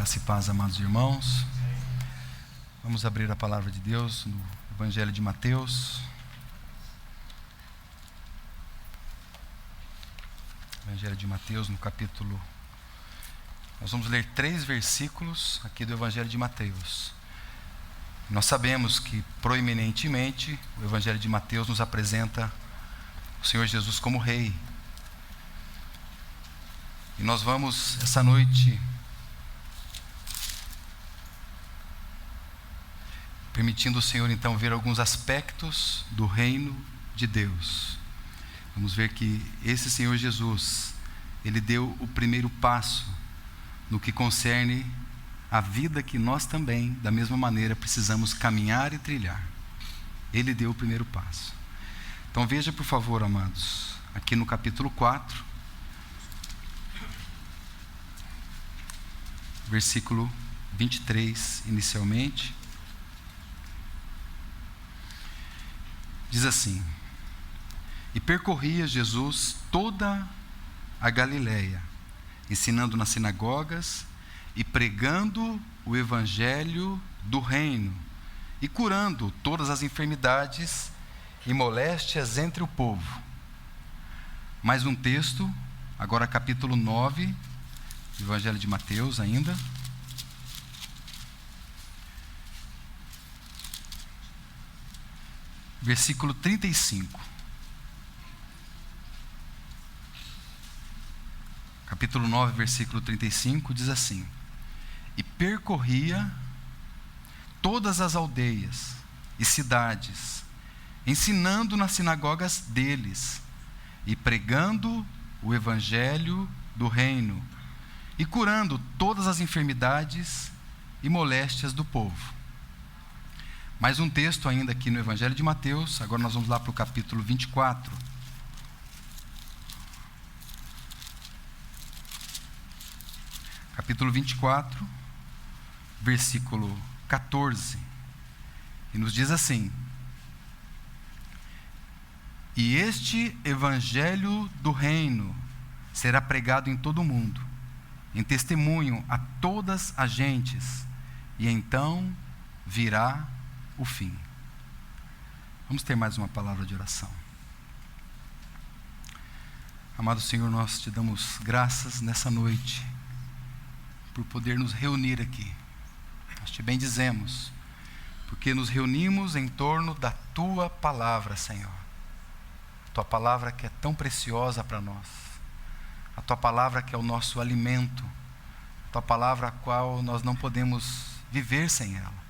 Graça e paz, amados irmãos. Vamos abrir a palavra de Deus no Evangelho de Mateus. Evangelho de Mateus, no capítulo... Nós vamos ler 3 versículos aqui do Evangelho de Mateus. Nós sabemos que, proeminentemente, o Evangelho de Mateus nos apresenta o Senhor Jesus como Rei. E nós vamos, essa noite, permitindo o Senhor, então, ver alguns aspectos do reino de Deus. Vamos ver que esse Senhor Jesus, Ele deu o primeiro passo no que concerne a vida que nós também, da mesma maneira, precisamos caminhar e trilhar. Ele deu o primeiro passo. Então veja, por favor, amados, aqui no capítulo 4, versículo 23, inicialmente. Diz assim: E percorria Jesus toda a Galileia, ensinando nas sinagogas e pregando o evangelho do reino e curando todas as enfermidades e moléstias entre o povo. Mais um texto, agora capítulo 9, do Evangelho de Mateus ainda. Versículo 35. Capítulo 9, versículo 35, diz assim: E percorria todas as aldeias e cidades, ensinando nas sinagogas deles, e pregando o evangelho do reino, e curando todas as enfermidades e moléstias do povo. Mais um texto ainda aqui no Evangelho de Mateus, agora nós vamos lá para o capítulo 24. Capítulo 24, versículo 14, e nos diz assim: E este evangelho do reino será pregado em todo o mundo, em testemunho a todas as gentes, e então virá o fim. Vamos ter mais uma palavra de oração. Amado Senhor, nós te damos graças nessa noite por poder nos reunir aqui. Nós te bendizemos, porque nos reunimos em torno da Tua palavra, Senhor. Tua palavra que é tão preciosa para nós. A Tua palavra que é o nosso alimento. A Tua palavra a qual nós não podemos viver sem ela.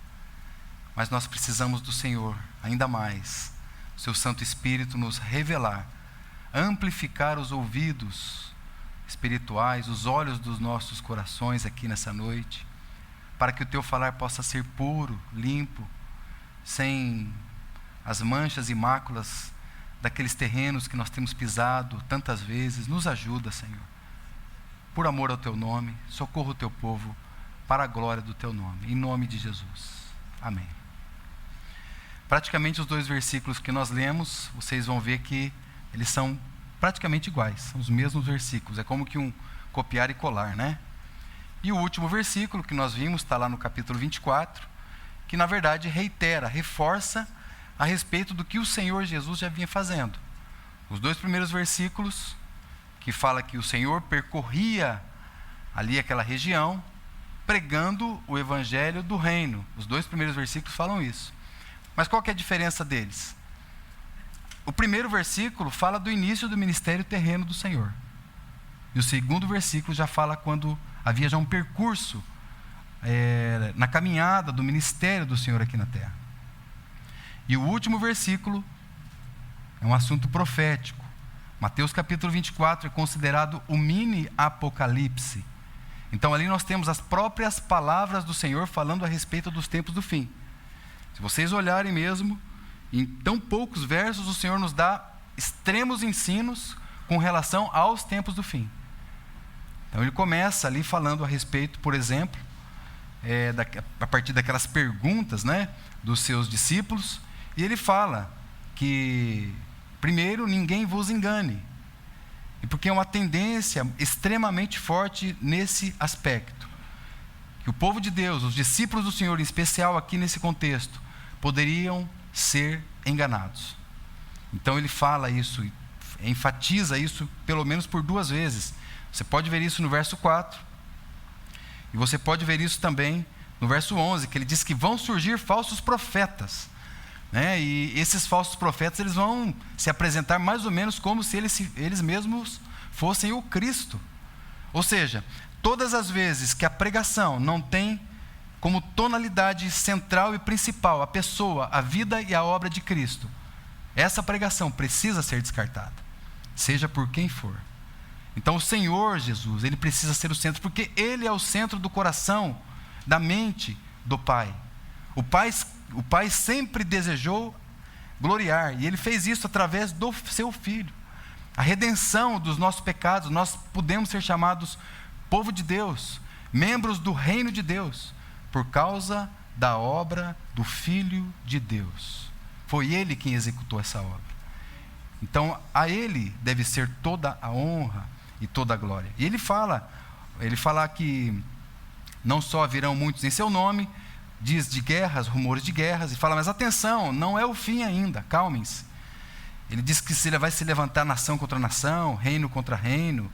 Mas nós precisamos do Senhor, ainda mais. O Seu Santo Espírito nos revelar, amplificar os ouvidos espirituais, os olhos dos nossos corações aqui nessa noite, para que o Teu falar possa ser puro, limpo, sem as manchas e máculas daqueles terrenos que nós temos pisado tantas vezes. Nos ajuda, Senhor, por amor ao Teu nome, socorra o Teu povo, para a glória do Teu nome, em nome de Jesus, amém. Praticamente os 2 versículos que nós lemos, vocês vão ver que eles são praticamente iguais, são os mesmos versículos, é como que um copiar e colar, né? E o último versículo que nós vimos está lá no capítulo 24, que na verdade reitera, reforça a respeito do que o Senhor Jesus já vinha fazendo. Os 2 primeiros versículos, que fala que o Senhor percorria ali aquela região, pregando o evangelho do reino. Os 2 primeiros versículos falam isso. Mas qual que é a diferença deles? O primeiro versículo fala do início do ministério terreno do Senhor. E o segundo versículo já fala quando havia já um percurso na caminhada do ministério do Senhor aqui na terra. E o último versículo é um assunto profético. Mateus capítulo 24 é considerado o mini Apocalipse. Então ali nós temos as próprias palavras do Senhor falando a respeito dos tempos do fim. Se vocês olharem mesmo, em tão poucos versos o Senhor nos dá extremos ensinos com relação aos tempos do fim. Então ele começa ali falando a respeito, por exemplo, a partir daquelas perguntas, né, dos seus discípulos, e ele fala que, primeiro, ninguém vos engane, e porque é uma tendência extremamente forte nesse aspecto, que o povo de Deus, os discípulos do Senhor, em especial aqui nesse contexto, poderiam ser enganados. Então ele fala isso, enfatiza isso pelo menos por 2 vezes. Você pode ver isso no verso 4, e você pode ver isso também no verso 11, que ele diz que vão surgir falsos profetas, né? E esses falsos profetas, eles vão se apresentar mais ou menos como se eles mesmos fossem o Cristo. Ou seja, todas as vezes que a pregação não tem como tonalidade central e principal a pessoa, a vida e a obra de Cristo, essa pregação precisa ser descartada, seja por quem for. Então o Senhor Jesus, ele precisa ser o centro, porque ele é o centro do coração, da mente do Pai. O Pai sempre desejou gloriar, e ele fez isso através do seu Filho. A redenção dos nossos pecados, nós podemos ser chamados povo de Deus, membros do reino de Deus, por causa da obra do Filho de Deus. Foi ele quem executou essa obra. Então a ele deve ser toda a honra e toda a glória. E ele fala que não só virão muitos em seu nome, diz de guerras, rumores de guerras, e fala, mas atenção, não é o fim ainda, calmem-se. Ele diz que vai se levantar nação contra nação, reino contra reino,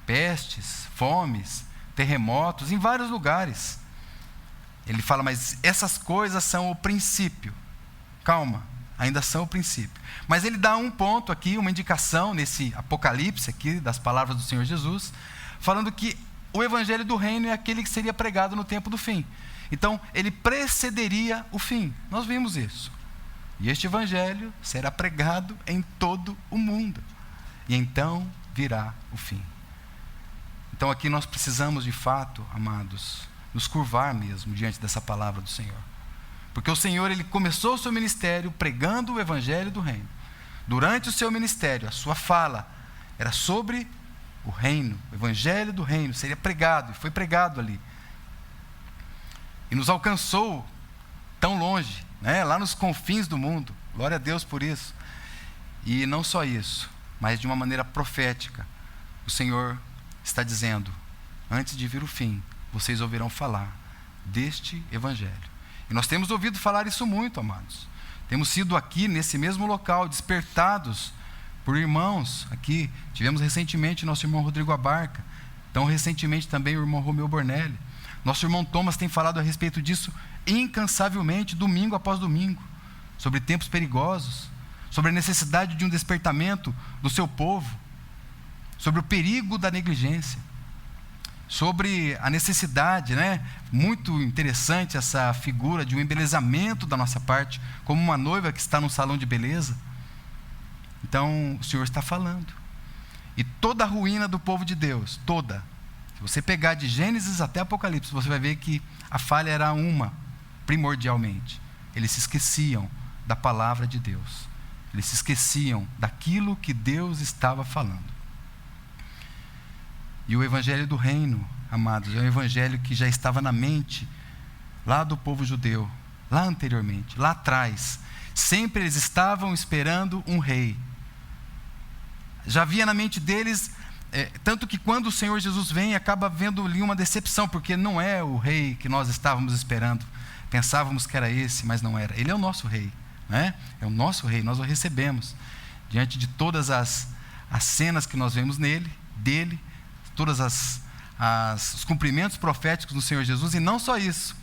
pestes, fomes, terremotos, em vários lugares. Ele fala, mas essas coisas são o princípio. Calma, ainda são o princípio. Mas ele dá um ponto aqui, uma indicação nesse Apocalipse aqui, das palavras do Senhor Jesus, falando que o evangelho do reino é aquele que seria pregado no tempo do fim. Então, ele precederia o fim. Nós vimos isso. E este evangelho será pregado em todo o mundo. E então virá o fim. Então aqui nós precisamos de fato, amados, nos curvar mesmo diante dessa palavra do Senhor. Porque o Senhor, ele começou o seu ministério pregando o evangelho do reino. Durante o seu ministério, a sua fala era sobre o reino, o evangelho do reino, seria pregado, e foi pregado ali. E nos alcançou tão longe, né? Lá nos confins do mundo. Glória a Deus por isso. E não só isso, mas de uma maneira profética, o Senhor está dizendo, antes de vir o fim, vocês ouvirão falar deste evangelho. E nós temos ouvido falar isso muito, amados. Temos sido aqui, nesse mesmo local, despertados por irmãos aqui. Tivemos recentemente nosso irmão Rodrigo Abarca, tão recentemente também o irmão Romeu Bornelli. Nosso irmão Thomas tem falado a respeito disso incansavelmente, domingo após domingo, sobre tempos perigosos, sobre a necessidade de um despertamento do seu povo, sobre o perigo da negligência, sobre a necessidade, né? Muito interessante essa figura de um embelezamento da nossa parte, como uma noiva que está num salão de beleza. Então o Senhor está falando. E toda a ruína do povo de Deus, toda, se você pegar de Gênesis até Apocalipse, você vai ver que a falha era uma, primordialmente. Eles se esqueciam da palavra de Deus. Eles se esqueciam daquilo que Deus estava falando. E o evangelho do reino, amados, é um evangelho que já estava na mente lá do povo judeu, lá anteriormente, lá atrás. Sempre eles estavam esperando um rei. Já havia na mente deles, tanto que quando o Senhor Jesus vem, acaba vendo ali uma decepção, porque não é o rei que nós estávamos esperando. Pensávamos que era esse, mas não era. Ele é o nosso rei, né? É o nosso rei, nós o recebemos. Diante de todas as cenas que nós vemos dele, todas os cumprimentos proféticos do Senhor Jesus, e não só isso.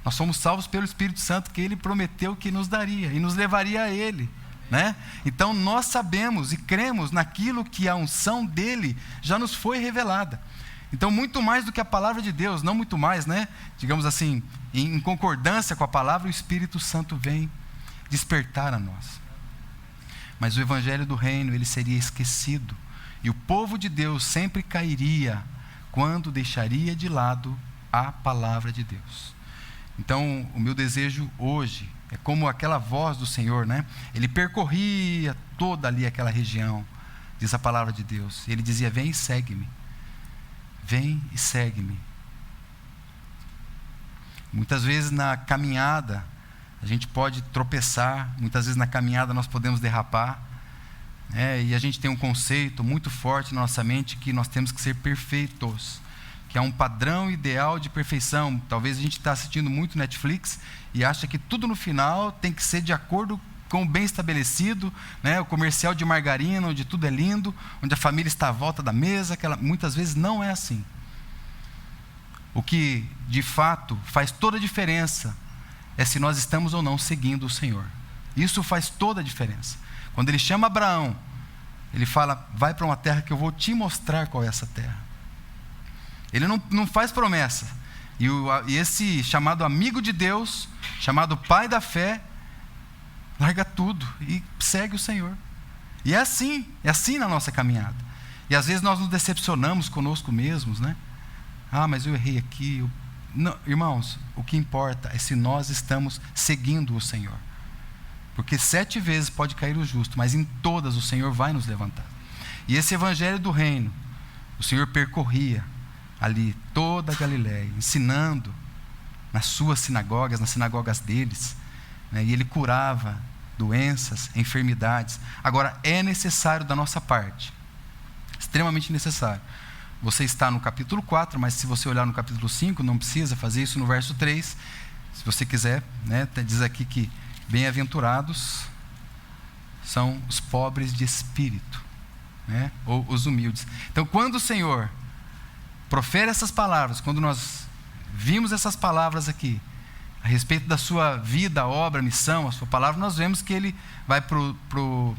Nós somos salvos pelo Espírito Santo que Ele prometeu que nos daria e nos levaria a Ele, né? Então nós sabemos e cremos naquilo que a unção dEle já nos foi revelada. Então muito mais do que a palavra de Deus, não muito mais, né? Digamos assim, em concordância com a palavra, o Espírito Santo vem despertar a nós. Mas o evangelho do reino, ele seria esquecido. E o povo de Deus sempre cairia quando deixaria de lado a palavra de Deus. Então, o meu desejo hoje é como aquela voz do Senhor, né? Ele percorria toda ali aquela região, diz a palavra de Deus. E ele dizia, vem e segue-me. Vem e segue-me. Muitas vezes na caminhada, a gente pode tropeçar. Muitas vezes na caminhada nós podemos derrapar. E a gente tem um conceito muito forte na nossa mente que nós temos que ser perfeitos, que há um padrão ideal de perfeição. Talvez a gente está assistindo muito Netflix e acha que tudo no final tem que ser de acordo com o bem estabelecido, né? O comercial de margarina, onde tudo é lindo, onde a família está à volta da mesa, muitas vezes não é assim. O que, de fato, faz toda a diferença é se nós estamos ou não seguindo o Senhor. Isso faz toda a diferença. Quando ele chama Abraão, ele fala, vai para uma terra que eu vou te mostrar qual é essa terra. Ele não faz promessa. E esse chamado amigo de Deus, chamado pai da fé, larga tudo e segue o Senhor. E é assim na nossa caminhada. E às vezes nós nos decepcionamos conosco mesmos, né? Mas eu errei aqui. Não, irmãos, o que importa é se nós estamos seguindo o Senhor. Porque 7 vezes pode cair o justo, mas em todas o Senhor vai nos levantar. E esse evangelho do reino, o Senhor percorria ali toda a Galileia, ensinando nas suas sinagogas, nas sinagogas deles, né? E ele curava doenças, enfermidades. Agora, é necessário da nossa parte, extremamente necessário. Você está no capítulo 4, mas se você olhar no capítulo 5, não precisa fazer isso no verso 3. Se você quiser, né? Diz aqui que bem-aventurados são os pobres de espírito, né? Ou os humildes. Então, quando o Senhor profere essas palavras, quando nós vimos essas palavras aqui, a respeito da sua vida, obra, missão, a sua palavra, nós vemos que ele vai para o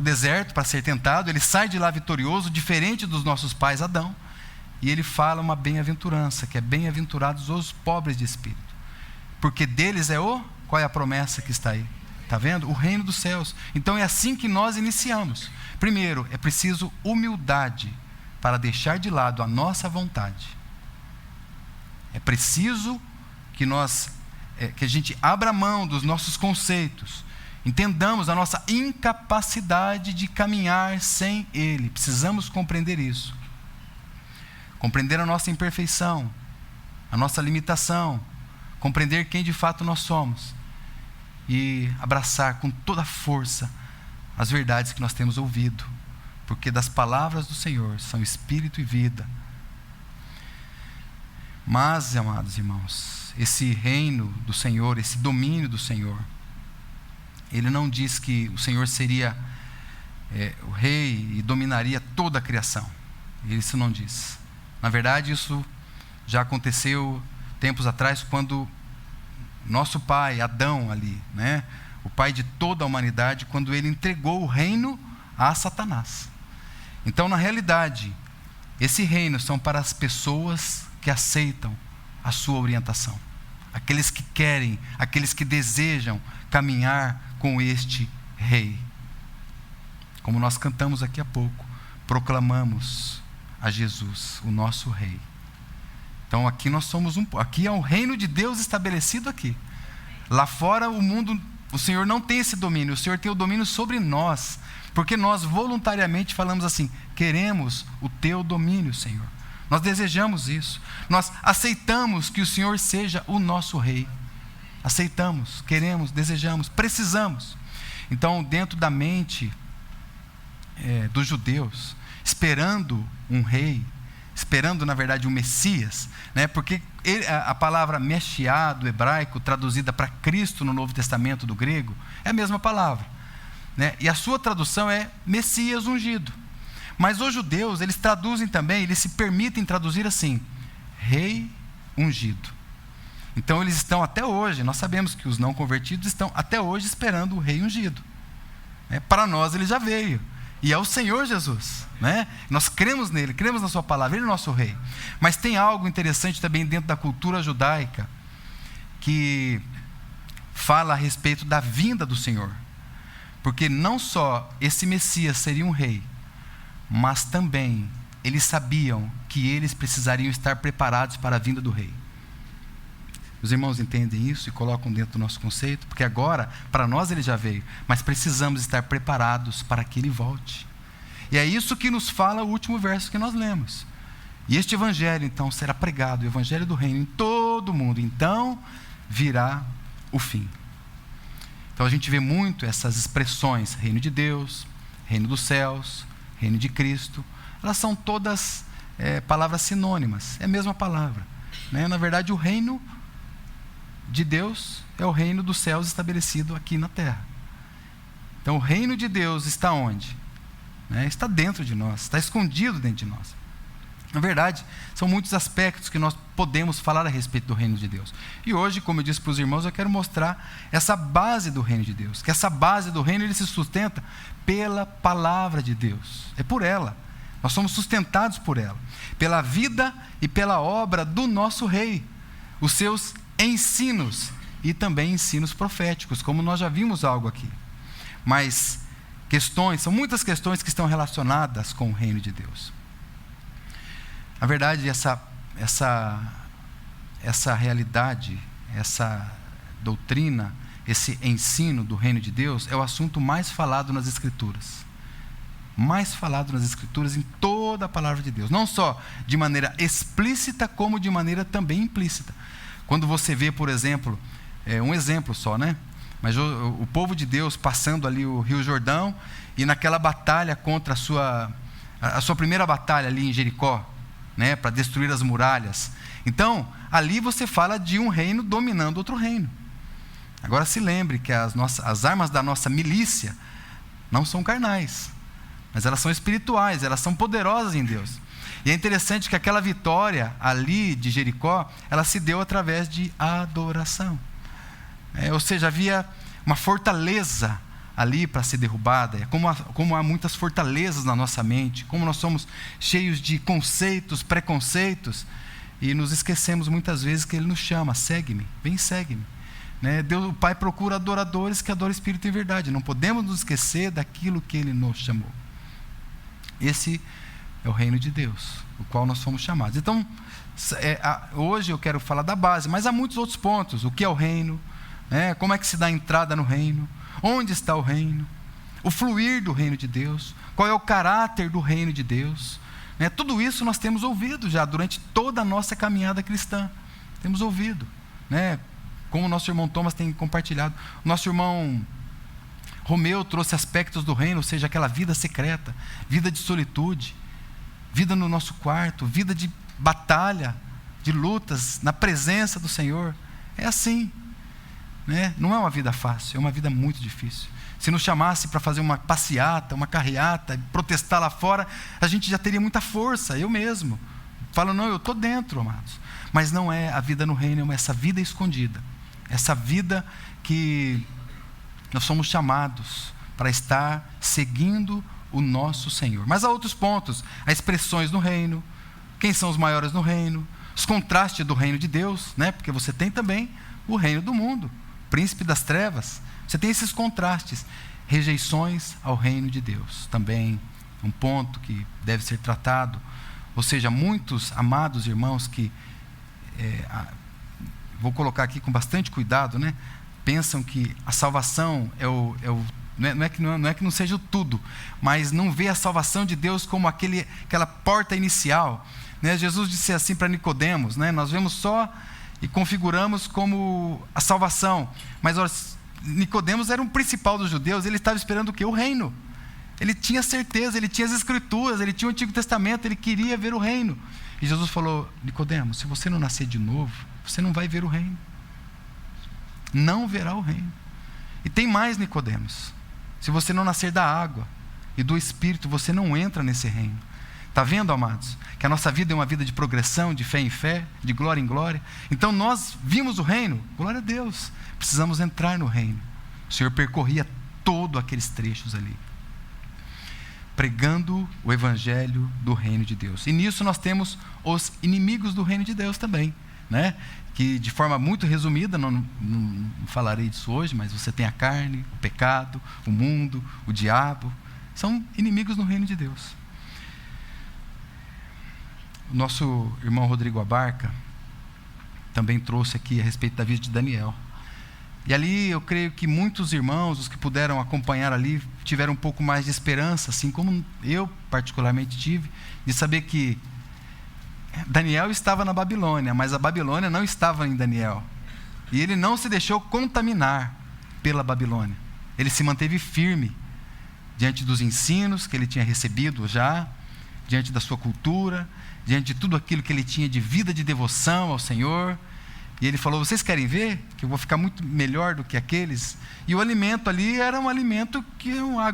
deserto para ser tentado, ele sai de lá vitorioso, diferente dos nossos pais Adão, e ele fala uma bem-aventurança, que é bem-aventurados os pobres de espírito, porque deles qual é a promessa que está aí? Está vendo? O reino dos céus. Então é assim que nós iniciamos. Primeiro, é preciso humildade para deixar de lado a nossa vontade. É preciso que a gente abra mão dos nossos conceitos, entendamos a nossa incapacidade de caminhar sem Ele. Precisamos compreender isso. Compreender a nossa imperfeição, a nossa limitação, compreender quem de fato nós somos e abraçar com toda a força as verdades que nós temos ouvido, porque das palavras do Senhor são espírito e vida. Mas, amados irmãos, esse reino do Senhor, esse domínio do Senhor, ele não diz que o Senhor seria o rei e dominaria toda a criação. Isso não diz. Na verdade, isso já aconteceu tempos atrás, quando nosso pai, Adão ali, né, o pai de toda a humanidade, quando ele entregou o reino a Satanás. Então, na realidade, esse reino são para as pessoas que aceitam a sua orientação. Aqueles que querem, aqueles que desejam caminhar com este rei. Como nós cantamos aqui há pouco, proclamamos a Jesus, o nosso rei. Então aqui nós somos aqui é o reino de Deus estabelecido aqui. Lá fora o mundo, o Senhor não tem esse domínio, o Senhor tem o domínio sobre nós, porque nós voluntariamente falamos assim: queremos o teu domínio, Senhor. Nós desejamos isso. Nós aceitamos que o Senhor seja o nosso rei. Aceitamos, queremos, desejamos, precisamos. Então, dentro da mente dos judeus, esperando um rei, esperando, na verdade, um Messias, né? Porque a palavra Meshiá do hebraico, traduzida para Cristo no Novo Testamento do grego, é a mesma palavra, né? E a sua tradução é Messias ungido. Mas os judeus, eles traduzem também, eles se permitem traduzir assim: rei ungido. Então eles estão até hoje, nós sabemos que os não convertidos estão até hoje esperando o rei ungido. Para nós ele já veio, e é o Senhor Jesus, né? Nós cremos nele, cremos na sua palavra, ele é o nosso rei. Mas tem algo interessante também dentro da cultura judaica, que fala a respeito da vinda do Senhor. Porque não só esse Messias seria um rei, mas também eles sabiam que eles precisariam estar preparados para a vinda do rei. Os irmãos entendem isso e colocam dentro do nosso conceito? Porque agora, para nós ele já veio, mas precisamos estar preparados para que ele volte. E é isso que nos fala o último verso que nós lemos. E este evangelho, então, será pregado, o evangelho do reino, em todo o mundo. Então, virá o fim. Então, a gente vê muito essas expressões: reino de Deus, reino dos céus, reino de Cristo. Elas são todas palavras sinônimas, é a mesma palavra, né? Na verdade, o reino de Deus é o reino dos céus estabelecido aqui na terra. Então, o reino de Deus está onde? Está dentro de nós, está escondido dentro de nós. Na verdade, são muitos aspectos que nós podemos falar a respeito do reino de Deus. E hoje, como eu disse para os irmãos, eu quero mostrar essa base do reino de Deus. Que essa base do reino, ele se sustenta pela palavra de Deus. É por ela. Nós somos sustentados por ela. Pela vida e pela obra do nosso rei. Os seus ensinos e também ensinos proféticos, como nós já vimos algo aqui. Mas são muitas questões que estão relacionadas com o reino de Deus. Na verdade, essa realidade, essa doutrina, esse ensino do reino de Deus é o assunto mais falado nas Escrituras. Mais falado nas Escrituras, em toda a palavra de Deus. Não só de maneira explícita, como de maneira também implícita. Quando você vê, por exemplo, um exemplo só, né? Mas o povo de Deus passando ali o Rio Jordão e naquela batalha contra a sua primeira batalha ali em Jericó, né, para destruir as muralhas. Então, ali você fala de um reino dominando outro reino. Agora se lembre que as armas da nossa milícia não são carnais, mas elas são espirituais, elas são poderosas em Deus. E é interessante que aquela vitória ali de Jericó, ela se deu através de adoração. Ou seja, havia uma fortaleza ali para ser derrubada. Como há muitas fortalezas na nossa mente, como nós somos cheios de conceitos, preconceitos, e nos esquecemos muitas vezes que Ele nos chama: segue-me, vem, segue-me. Deus, o Pai, procura adoradores que adoram Espírito e verdade. Não podemos nos esquecer daquilo que Ele nos chamou. Esse é o reino de Deus, o qual nós fomos chamados. Então, hoje eu quero falar da base, mas há muitos outros pontos. O que é o reino? Como é que se dá a entrada no reino? Onde está o reino? O fluir do reino de Deus? Qual é o caráter do reino de Deus? Tudo isso nós temos ouvido já durante toda a nossa caminhada cristã. Temos ouvido, como o nosso irmão Thomas tem compartilhado. O nosso irmão Romeu trouxe aspectos do reino, ou seja, aquela vida secreta, vida de solitude, vida no nosso quarto, vida de batalha, de lutas, na presença do Senhor. É assim. Não é uma vida fácil, é uma vida muito difícil. Se nos chamasse para fazer uma passeata, uma carreata, protestar lá fora, a gente já teria muita força. Eu mesmo falo: não, eu estou dentro, amados. Mas não é a vida no reino, é essa vida escondida, essa vida que nós somos chamados para estar seguindo o nosso Senhor. Mas há outros pontos: há expressões no reino, quem são os maiores no reino, os contrastes do reino de Deus, porque você tem também o reino do mundo, príncipe das trevas. Você tem esses contrastes, rejeições ao reino de Deus, também um ponto que deve ser tratado. Ou seja, muitos amados irmãos que, vou colocar aqui com bastante cuidado, pensam que a salvação não é que não seja o tudo, mas não vê a salvação de Deus como aquela porta inicial. Jesus disse assim para Nicodemos, nós vemos só e configuramos como a salvação, mas Nicodemos era um principal dos judeus. Ele estava esperando o quê? O reino. Ele tinha certeza, ele tinha as Escrituras, ele tinha o Antigo Testamento, ele queria ver o reino. E Jesus falou: Nicodemos, se você não nascer de novo, você não vai ver o reino. Não verá o reino. E tem mais, Nicodemos: se você não nascer da água e do Espírito, você não entra nesse reino. Está vendo, amados? Que a nossa vida é uma vida de progressão, de fé em fé, de glória em glória. Então nós vimos o reino, glória a Deus. Precisamos entrar no reino. O Senhor percorria todos aqueles trechos ali, pregando o evangelho do reino de Deus. E nisso nós temos os inimigos do reino de Deus também, que de forma muito resumida, não falarei disso hoje, mas você tem a carne, o pecado, o mundo, o diabo. São inimigos no reino de Deus. O nosso irmão Rodrigo Abarca também trouxe aqui a respeito da vida de Daniel. E ali eu creio que muitos irmãos, os que puderam acompanhar ali, tiveram um pouco mais de esperança, assim como eu particularmente tive, de saber que Daniel estava na Babilônia, mas a Babilônia não estava em Daniel. E ele não se deixou contaminar pela Babilônia. Ele se manteve firme diante dos ensinos que ele tinha recebido já, diante da sua cultura, diante de tudo aquilo que ele tinha de vida de devoção ao Senhor. E ele falou: vocês querem ver que eu vou ficar muito melhor do que aqueles? E o alimento ali era um alimento que é uma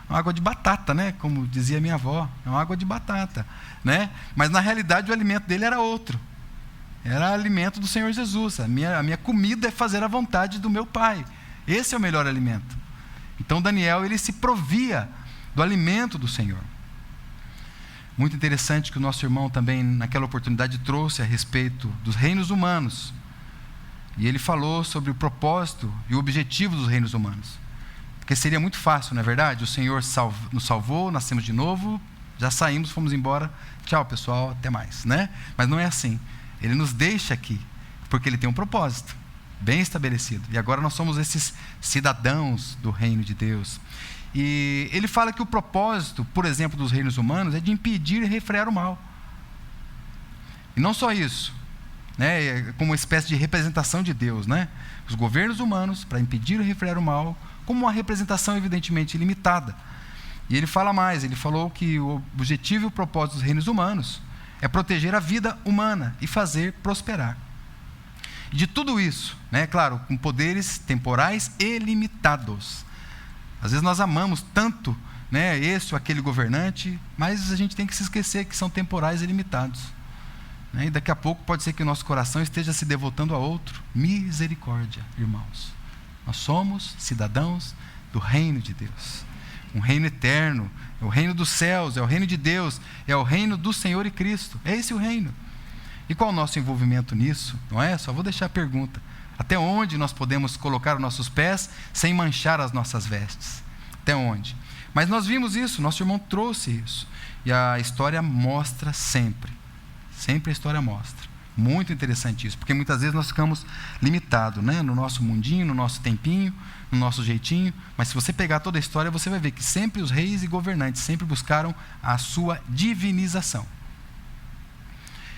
água de batata, né? Como dizia minha avó, é uma água de batata, né? Mas na realidade o alimento dele era outro. Era alimento do Senhor Jesus. A minha comida é fazer a vontade do meu Pai. Esse é o melhor alimento. Então Daniel, ele se provia do alimento do Senhor. Muito interessante que o nosso irmão também, naquela oportunidade, trouxe a respeito dos reinos humanos. E ele falou sobre o propósito e o objetivo dos reinos humanos. Porque seria muito fácil, não é verdade? O Senhor nos salvou, nascemos de novo, já saímos, fomos embora. Tchau, pessoal, até mais, né? Mas não é assim. Ele nos deixa aqui, porque ele tem um propósito bem estabelecido. E agora nós somos esses cidadãos do reino de Deus. E ele fala que o propósito, por exemplo, dos reinos humanos é de impedir e refrear o mal. E não só isso, né? Como uma espécie de representação de Deus, né? Os governos humanos, para impedir e refrear o mal, como uma representação evidentemente limitada. E ele fala mais, ele falou que o objetivo e o propósito dos reinos humanos é proteger a vida humana e fazer prosperar. E de tudo isso, né? Claro, com poderes temporais e limitados. Às vezes nós amamos tanto, né, esse ou aquele governante, mas a gente tem que se esquecer que são temporais e limitados. Né? E daqui a pouco pode ser que o nosso coração esteja se devotando a outro. Misericórdia, irmãos. Nós somos cidadãos do reino de Deus. Um reino eterno, é o reino dos céus, é o reino de Deus, é o reino do Senhor e Cristo. É esse o reino. E qual o nosso envolvimento nisso? Não é? Só vou deixar a pergunta. Até onde nós podemos colocar os nossos pés sem manchar as nossas vestes? Até onde? Mas nós vimos isso, nosso irmão trouxe isso. E a história mostra sempre. Sempre a história mostra. Muito interessante isso, porque muitas vezes nós ficamos limitados, né? No nosso mundinho, no nosso tempinho, no nosso jeitinho. Mas se você pegar toda a história, você vai ver que sempre os reis e governantes sempre buscaram a sua divinização.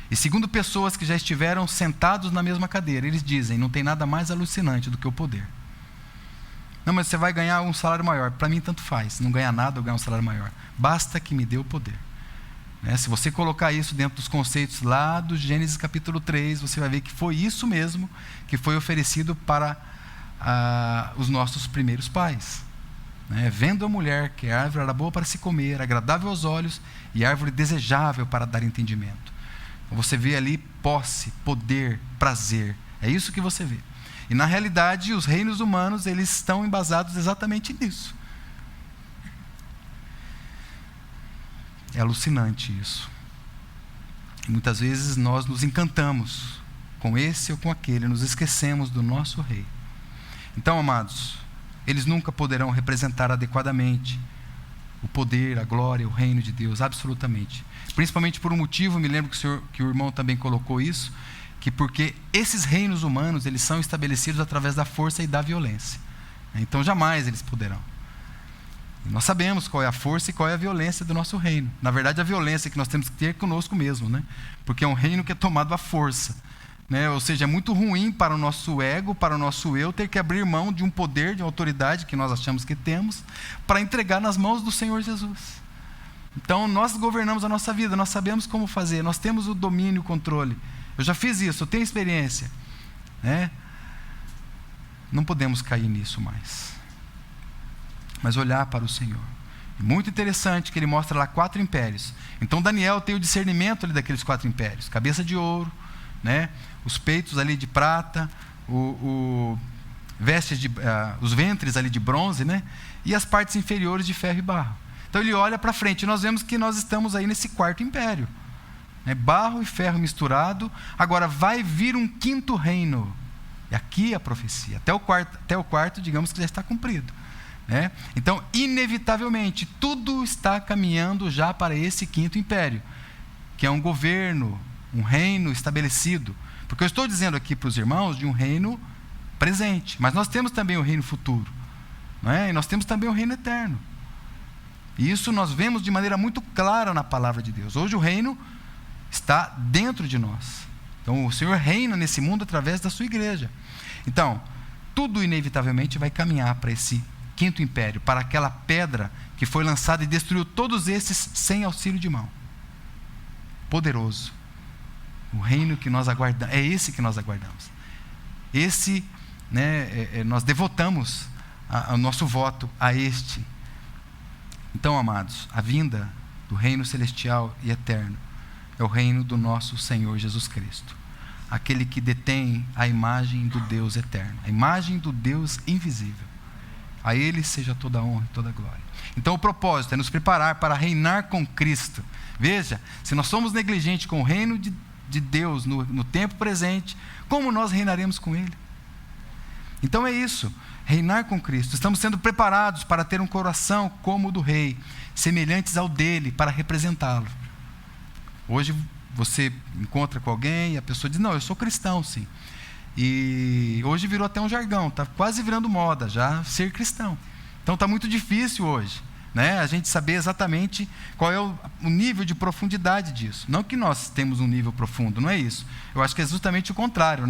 E segundo pessoas que já estiveram sentados na mesma cadeira, eles dizem: não tem nada mais alucinante do que o poder. Não, mas você vai ganhar um salário maior. Para mim tanto faz, não ganhar nada ou ganhar um salário maior. Basta que me dê o poder. Né? Se você colocar isso dentro dos conceitos lá do Gênesis capítulo 3, você vai ver que foi isso mesmo que foi oferecido para os nossos primeiros pais. Né? Vendo a mulher que a árvore era boa para se comer, agradável aos olhos e árvore desejável para dar entendimento. Você vê ali posse, poder, prazer. É isso que você vê. E na realidade, os reinos humanos, eles estão embasados exatamente nisso. É alucinante isso. E muitas vezes nós nos encantamos com esse ou com aquele, nos esquecemos do nosso rei. Então, amados, eles nunca poderão representar adequadamente o poder, a glória, o reino de Deus, absolutamente. Principalmente por um motivo, me lembro que o irmão também colocou isso, que porque esses reinos humanos, eles são estabelecidos através da força e da violência. Então jamais eles poderão. E nós sabemos qual é a força e qual é a violência do nosso reino. Na verdade, a violência que nós temos que ter conosco mesmo, né? Porque é um reino que é tomado à força. Né? Ou seja, é muito ruim para o nosso ego, para o nosso eu, ter que abrir mão de um poder, de uma autoridade que nós achamos que temos, para entregar nas mãos do Senhor Jesus. Então, nós governamos a nossa vida, nós sabemos como fazer, nós temos o domínio, o controle. Eu já fiz isso, eu tenho experiência. Né? Não podemos cair nisso mais. Mas olhar para o Senhor. Muito interessante que ele mostra lá 4 impérios. Então, Daniel tem o discernimento ali daqueles 4 impérios. Cabeça de ouro, né? Os peitos ali de prata, os ventres ali de bronze, né? E as partes inferiores de ferro e barro. Então ele olha para frente e nós vemos que nós estamos aí nesse 4º império. Né? Barro e ferro misturado. Agora vai vir um 5º reino. E aqui a profecia. Até o quarto, digamos que já está cumprido. Né? Então, inevitavelmente, tudo está caminhando já para esse 5º império. Que é um governo, um reino estabelecido. Porque eu estou dizendo aqui para os irmãos de um reino presente. Mas nós temos também o reino futuro. Não é? E nós temos também o reino eterno. E isso nós vemos de maneira muito clara na palavra de Deus. Hoje o reino está dentro de nós. Então o Senhor reina nesse mundo através da sua igreja. Então, tudo inevitavelmente vai caminhar para esse quinto império, para aquela pedra que foi lançada e destruiu todos esses sem auxílio de mão. Poderoso. O reino que nós aguardamos, é esse que nós aguardamos. Esse, nós devotamos o nosso voto a este. Então, amados, a vinda do reino celestial e eterno é o reino do nosso Senhor Jesus Cristo. Aquele que detém a imagem do Deus eterno, a imagem do Deus invisível. A Ele seja toda a honra e toda a glória. Então o propósito é nos preparar para reinar com Cristo. Veja, se nós somos negligentes com o reino de Deus no tempo presente, como nós reinaremos com Ele? Então é isso, reinar com Cristo. Estamos sendo preparados para ter um coração como o do rei, semelhantes ao dele, para representá-lo. Hoje você encontra com alguém e a pessoa diz, não, eu sou cristão, sim. E hoje virou até um jargão, está quase virando moda já ser cristão. Então está muito difícil hoje, a gente saber exatamente qual é o nível de profundidade disso. Não que nós temos um nível profundo, não é isso. Eu acho que é justamente o contrário,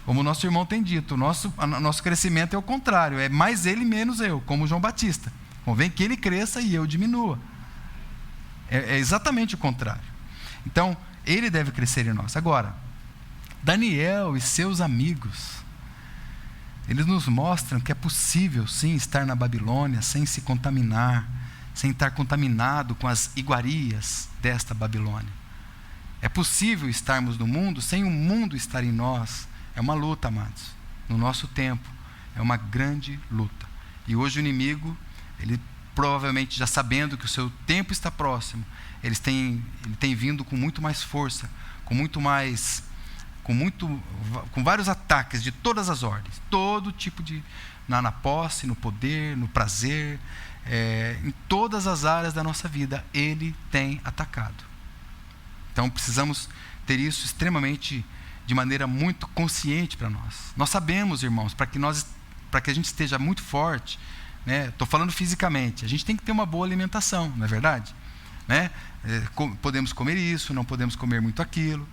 Como o nosso irmão tem dito, o nosso crescimento é o contrário, é mais ele menos eu, como João Batista. Convém que ele cresça e eu diminua. É exatamente o contrário. Então, ele deve crescer em nós. Agora, Daniel e seus amigos, eles nos mostram que é possível, sim, estar na Babilônia sem se contaminar, sem estar contaminado com as iguarias desta Babilônia. É possível estarmos no mundo sem o mundo estar em nós. É uma luta, amados. No nosso tempo, é uma grande luta. E hoje o inimigo, ele provavelmente já sabendo que o seu tempo está próximo, ele tem vindo com muito mais força, com vários ataques de todas as ordens, todo tipo de, na posse, no poder, no prazer, em todas as áreas da nossa vida, ele tem atacado. Então precisamos ter isso extremamente, de maneira muito consciente para nós. Nós sabemos, irmãos, para que a gente esteja muito forte, estou falando fisicamente, a gente tem que ter uma boa alimentação, não é verdade? Podemos comer isso, não podemos comer muito aquilo,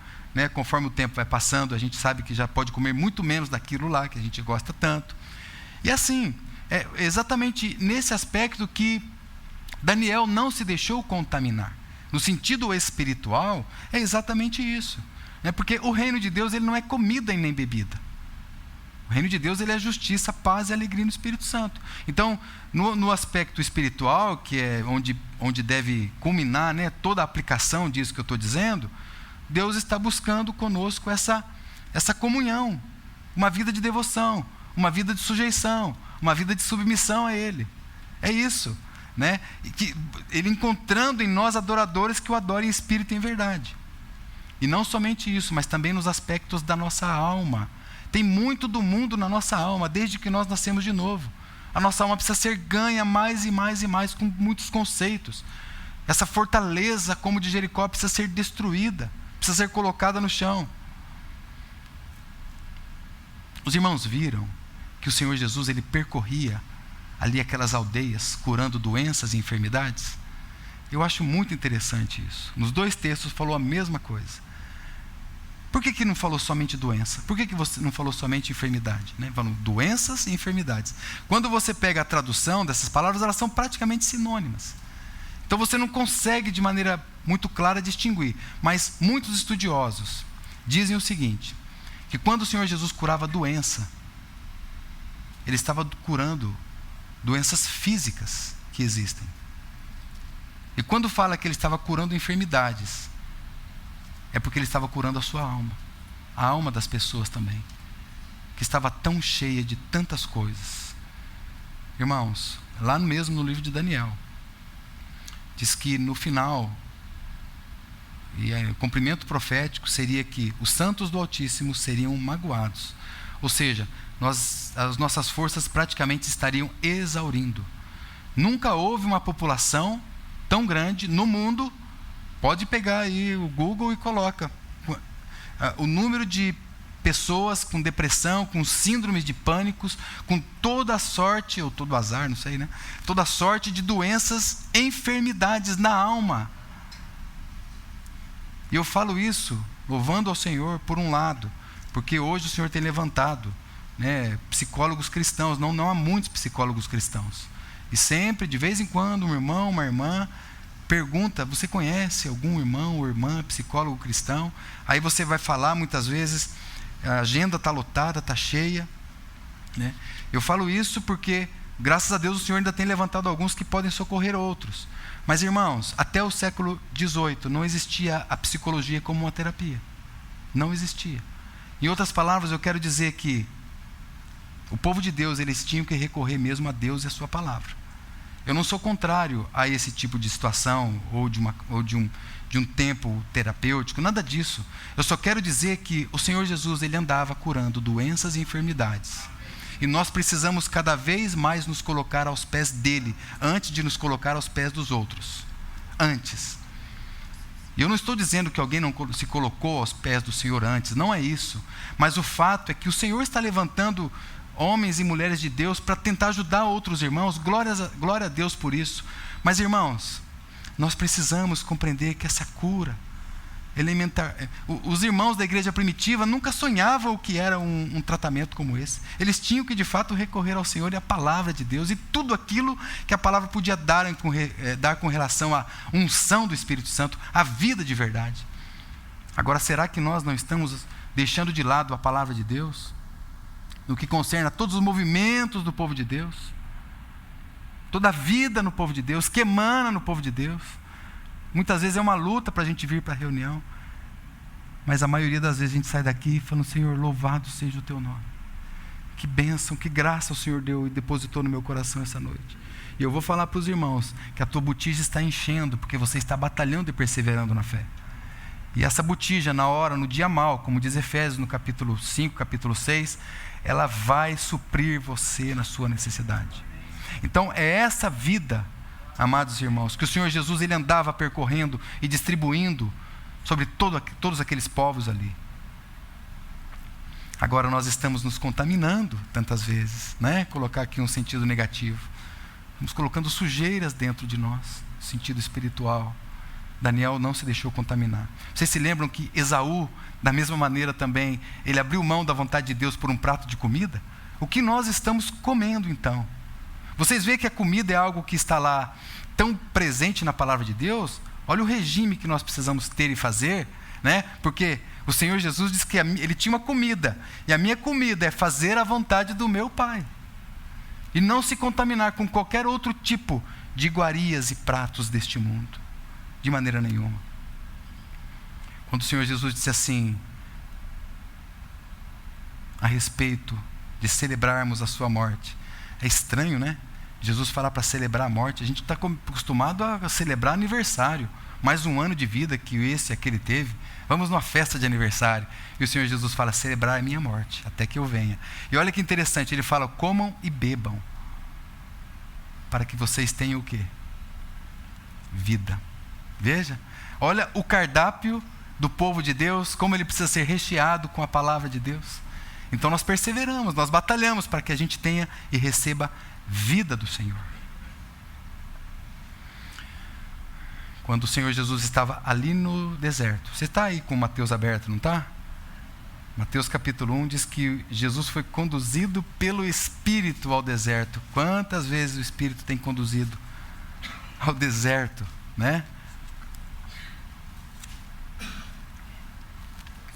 conforme o tempo vai passando, a gente sabe que já pode comer muito menos daquilo lá, que a gente gosta tanto. E assim, é exatamente nesse aspecto que Daniel não se deixou contaminar. No sentido espiritual, é exatamente isso. Porque o reino de Deus, ele não é comida e nem bebida. O reino de Deus, ele é justiça, paz e alegria no Espírito Santo. Então, no aspecto espiritual, que é onde deve culminar, toda a aplicação disso que eu estou dizendo, Deus está buscando conosco essa comunhão, uma vida de devoção, uma vida de sujeição, uma vida de submissão a Ele. É isso, E que Ele encontrando em nós adoradores que o adorem em espírito e em verdade. E não somente isso, mas também nos aspectos da nossa alma. Tem muito do mundo na nossa alma, desde que nós nascemos de novo. A nossa alma precisa ser ganha mais e mais e mais com muitos conceitos. Essa fortaleza, como de Jericó, precisa ser destruída, precisa ser colocada no chão. Os irmãos viram que o Senhor Jesus, ele percorria ali aquelas aldeias, curando doenças e enfermidades? Eu acho muito interessante isso. Nos dois textos falou a mesma coisa. Por que não falou somente doença? Por que você não falou somente enfermidade? Falou doenças e enfermidades. Quando você pega a tradução dessas palavras, elas são praticamente sinônimas. Então você não consegue de maneira muito clara distinguir. Mas muitos estudiosos dizem o seguinte, que quando o Senhor Jesus curava doença, Ele estava curando doenças físicas que existem. E quando fala que Ele estava curando enfermidades, é porque Ele estava curando a sua alma, a alma das pessoas também, que estava tão cheia de tantas coisas. Irmãos, lá mesmo no livro de Daniel, diz que no final, o cumprimento profético seria que os santos do Altíssimo seriam magoados. Ou seja, as nossas forças praticamente estariam exaurindo. Nunca houve uma população tão grande no mundo. Pode pegar aí o Google e coloca o número de pessoas com depressão, com síndromes de pânicos, com toda a sorte, ou todo azar, não sei, toda a sorte de doenças, enfermidades na alma. E eu falo isso louvando ao Senhor por um lado, porque hoje o Senhor tem levantado né, psicólogos cristãos. Não há muitos psicólogos cristãos. E sempre, de vez em quando, um irmão, uma irmã pergunta: você conhece algum irmão ou irmã psicólogo cristão? Aí você vai falar, muitas vezes, a agenda está lotada, está cheia, né? Eu falo isso porque, graças a Deus, o Senhor ainda tem levantado alguns que podem socorrer outros. Mas, irmãos, até o século XVIII não existia a psicologia como uma terapia. Não existia. Em outras palavras, eu quero dizer que o povo de Deus, eles tinham que recorrer mesmo a Deus e a sua palavra. Eu não sou contrário a esse tipo de situação ou de um tempo terapêutico, nada disso. Eu só quero dizer que o Senhor Jesus, ele andava curando doenças e enfermidades. E nós precisamos cada vez mais nos colocar aos pés dele, antes de nos colocar aos pés dos outros. Antes. E eu não estou dizendo que alguém não se colocou aos pés do Senhor antes, não é isso. Mas o fato é que o Senhor está levantando homens e mulheres de Deus para tentar ajudar outros irmãos. Glória a Deus por isso. Mas, irmãos, nós precisamos compreender que essa cura elementar, os irmãos da igreja primitiva nunca sonhavam o que era um tratamento como esse. Eles tinham que de fato recorrer ao Senhor e à palavra de Deus, e tudo aquilo que a palavra podia dar com relação à unção do Espírito Santo, à vida de verdade. Agora, será que nós não estamos deixando de lado a palavra de Deus no que concerne a todos os movimentos do povo de Deus, toda a vida no povo de Deus, que emana no povo de Deus? Muitas vezes é uma luta para a gente vir para a reunião, mas a maioria das vezes a gente sai daqui falando: Senhor, louvado seja o teu nome. Que bênção, que graça o Senhor deu e depositou no meu coração essa noite. E eu vou falar para os irmãos que a tua botija está enchendo, porque você está batalhando e perseverando na fé. E essa botija, na hora, no dia mau, como diz Efésios no capítulo 5, capítulo 6, ela vai suprir você na sua necessidade. Então é essa vida, amados irmãos, que o Senhor Jesus, ele andava percorrendo e distribuindo sobre todos aqueles povos ali. Agora nós estamos nos contaminando tantas vezes, né? Colocar aqui um sentido negativo. Estamos colocando sujeiras dentro de nós, sentido espiritual. Daniel não se deixou contaminar. Vocês se lembram que Esaú, da mesma maneira também, ele abriu mão da vontade de Deus por um prato de comida? O que nós estamos comendo então? Vocês veem que a comida é algo que está lá tão presente na palavra de Deus? Olha o regime que nós precisamos ter e fazer, né? Porque o Senhor Jesus disse que ele tinha uma comida, e a minha comida é fazer a vontade do meu Pai, e não se contaminar com qualquer outro tipo de iguarias e pratos deste mundo, de maneira nenhuma. Quando o Senhor Jesus disse assim, a respeito de celebrarmos a sua morte, é estranho, né? Jesus falar para celebrar a morte. A gente está acostumado a celebrar aniversário, mais um ano de vida que aquele teve. Vamos numa festa de aniversário, e o Senhor Jesus fala: celebrar a minha morte, até que eu venha. E olha que interessante, ele fala: comam e bebam, para que vocês tenham o quê? Vida. Veja, olha o cardápio do povo de Deus, como ele precisa ser recheado com a palavra de Deus. Então nós perseveramos, nós batalhamos para que a gente tenha e receba vida do Senhor. Quando o Senhor Jesus estava ali no deserto, você está aí com Mateus aberto, não está? Mateus capítulo 1 diz que Jesus foi conduzido pelo Espírito ao deserto. Quantas vezes o Espírito tem conduzido ao deserto, né?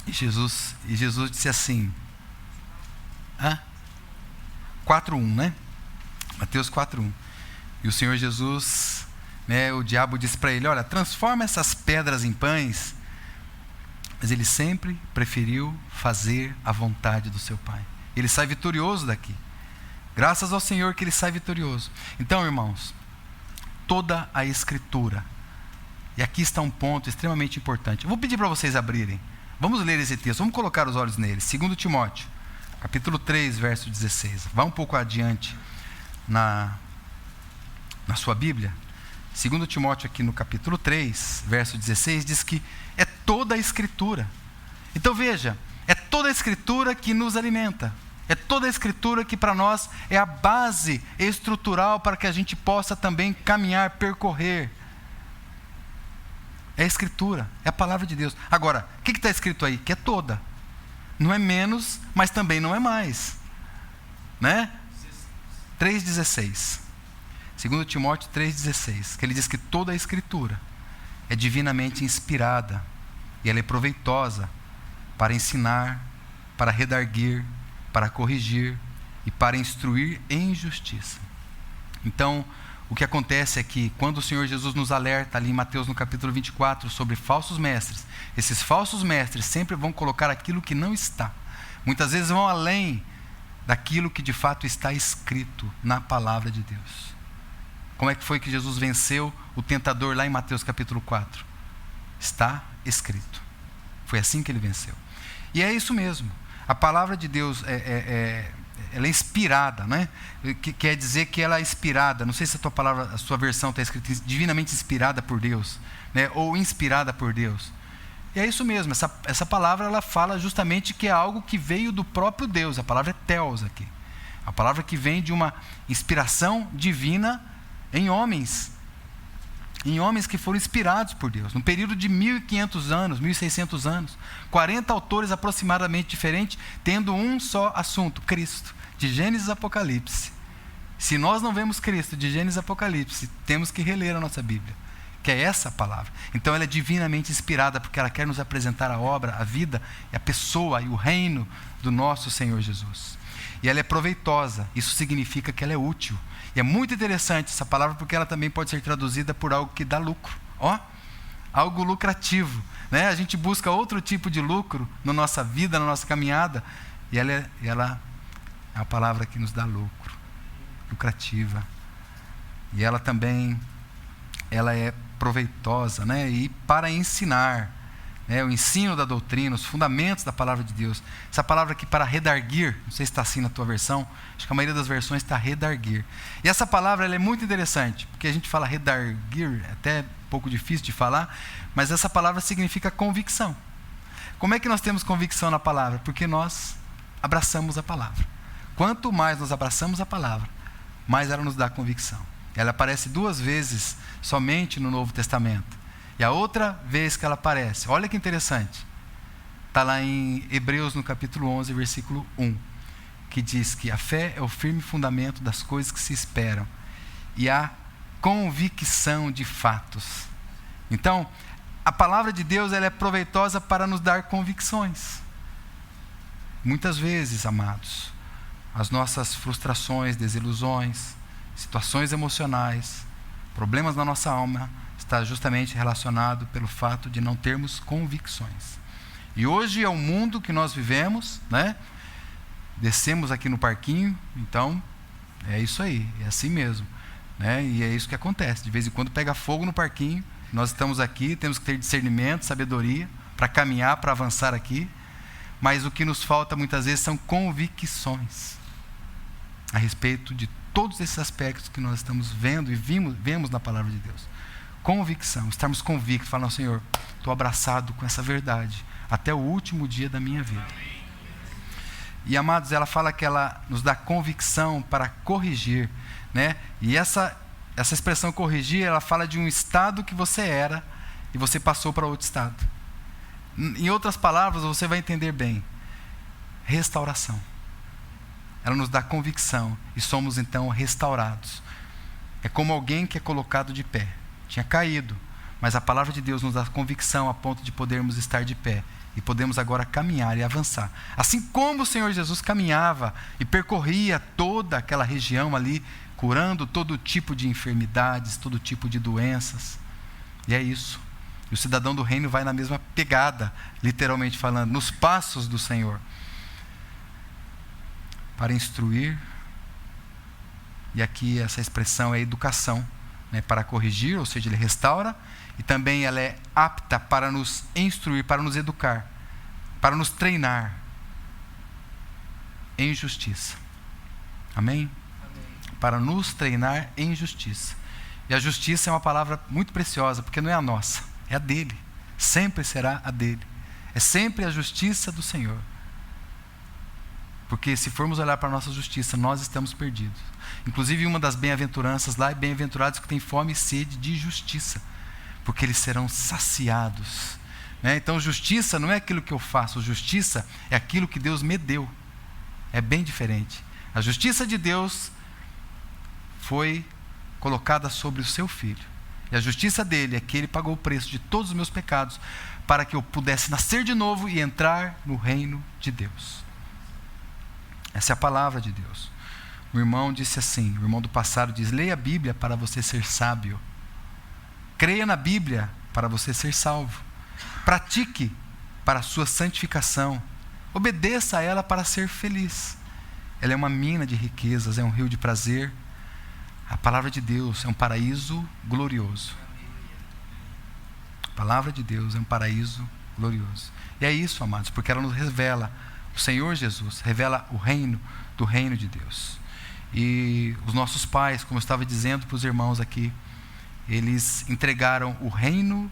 E Jesus disse assim, 4:1, né? Mateus 4:1. E o Senhor Jesus, né, o diabo disse para ele: olha, transforma essas pedras em pães. Mas ele sempre preferiu fazer a vontade do seu Pai. Ele sai vitorioso daqui. Graças ao Senhor que ele sai vitorioso. Então, irmãos, toda a Escritura, e aqui está um ponto extremamente importante. Eu vou pedir para vocês abrirem. Vamos ler esse texto, vamos colocar os olhos nele. 2 Timóteo, capítulo 3, verso 16. Vá um pouco adiante na sua Bíblia. 2 Timóteo aqui no capítulo 3, verso 16, diz que é toda a Escritura. Então veja, é toda a Escritura que nos alimenta. É toda a Escritura que para nós é a base estrutural para que a gente possa também caminhar, percorrer. É a Escritura, é a palavra de Deus. Agora, o que está escrito aí? Que é toda. Não é menos, mas também não é mais. né? 3,16. 2 Timóteo 3,16, que ele diz que toda a Escritura é divinamente inspirada e ela é proveitosa para ensinar, para redarguir, para corrigir e para instruir em justiça. Então, o que acontece é que quando o Senhor Jesus nos alerta ali em Mateus no capítulo 24 sobre falsos mestres, esses falsos mestres sempre vão colocar aquilo que não está. Muitas vezes vão além daquilo que de fato está escrito na palavra de Deus. Como é que foi que Jesus venceu o tentador lá em Mateus capítulo 4? Está escrito. Foi assim que ele venceu. E é isso mesmo. A palavra de Deus ela é inspirada, né? Que quer dizer que ela é inspirada. Não sei se a sua versão está escrita divinamente inspirada por Deus, né? Ou inspirada por Deus. E é isso mesmo. Essa palavra ela fala justamente que é algo que veio do próprio Deus. A palavra é theos aqui. A palavra que vem de uma inspiração divina em homens que foram inspirados por Deus. No período de 1.500 anos, 1.600 anos, 40 autores aproximadamente diferentes, tendo um só assunto, Cristo, de Gênesis a Apocalipse. Se nós não vemos Cristo de Gênesis a Apocalipse, temos que reler a nossa Bíblia, que é essa palavra. Então ela é divinamente inspirada, porque ela quer nos apresentar a obra, a vida, a pessoa e o reino do nosso Senhor Jesus. E ela é proveitosa, isso significa que ela é útil. E é muito interessante essa palavra, porque ela também pode ser traduzida por algo que dá lucro. Algo lucrativo, né? A gente busca outro tipo de lucro na nossa vida, na nossa caminhada, e ela é a palavra que nos dá lucro, lucrativa. E ela também, ela é proveitosa, né? E para ensinar, né? O ensino da doutrina, os fundamentos da palavra de Deus. Essa palavra aqui para redarguir, não sei se está assim na tua versão, acho que a maioria das versões está redarguir. E essa palavra ela é muito interessante, porque a gente fala redarguir, é até um pouco difícil de falar, mas essa palavra significa convicção. Como é que nós temos convicção na palavra? Porque nós abraçamos a palavra. Quanto mais nós abraçamos a palavra, mais ela nos dá convicção. Ela aparece 2 vezes somente no Novo Testamento. E a outra vez que ela aparece, olha que interessante, está lá em Hebreus no capítulo 11, versículo 1, que diz que a fé é o firme fundamento das coisas que se esperam e a convicção de fatos. Então, a palavra de Deus ela é proveitosa para nos dar convicções. Muitas vezes, amados, as nossas frustrações, desilusões, situações emocionais, problemas na nossa alma, está justamente relacionado pelo fato de não termos convicções. E hoje é o mundo que nós vivemos, né? Descemos aqui no parquinho, então é isso aí, é assim mesmo, né? E é isso que acontece, de vez em quando pega fogo no parquinho, nós estamos aqui, temos que ter discernimento, sabedoria, para caminhar, para avançar aqui, mas o que nos falta muitas vezes são convicções, a respeito de todos esses aspectos que nós estamos vendo e vemos na palavra de Deus. Convicção, estarmos convictos, falar, Senhor, estou abraçado com essa verdade até o último dia da minha vida. E amados, ela fala que ela nos dá convicção para corrigir, né? E essa expressão corrigir, ela fala de um estado que você era e você passou para outro estado. Em outras palavras, você vai entender bem, restauração. Ela nos dá convicção e somos então restaurados. É como alguém que é colocado de pé. Tinha caído, mas a palavra de Deus nos dá convicção a ponto de podermos estar de pé e podemos agora caminhar e avançar. Assim como o Senhor Jesus caminhava e percorria toda aquela região ali, curando todo tipo de enfermidades, todo tipo de doenças. E é isso. E o cidadão do reino vai na mesma pegada, literalmente falando, nos passos do Senhor. Para instruir, e aqui essa expressão é educação, né, para corrigir, ou seja, ele restaura, e também ela é apta para nos instruir, para nos educar, para nos treinar em justiça. Amém? Amém? Para nos treinar em justiça. E a justiça é uma palavra muito preciosa, porque não é a nossa, é a dele. Sempre será a dele. É sempre a justiça do Senhor. Porque se formos olhar para a nossa justiça, nós estamos perdidos. Inclusive uma das bem-aventuranças lá é bem-aventurados que têm fome e sede de justiça, porque eles serão saciados, né? Então justiça não é aquilo que eu faço, justiça é aquilo que Deus me deu. É bem diferente. A justiça de Deus foi colocada sobre o seu filho. E a justiça dele é que ele pagou o preço de todos os meus pecados para que eu pudesse nascer de novo e entrar no reino de Deus. Essa é a palavra de Deus. O irmão disse assim, o irmão do passado diz: leia a Bíblia para você ser sábio. Creia na Bíblia para você ser salvo. Pratique para a sua santificação. Obedeça a ela para ser feliz. Ela é uma mina de riquezas, é um rio de prazer. A palavra de Deus é um paraíso glorioso. A palavra de Deus é um paraíso glorioso. E é isso, amados, porque ela nos revela o Senhor Jesus, revela o reino do reino de Deus. E os nossos pais, como eu estava dizendo para os irmãos aqui, eles entregaram o reino,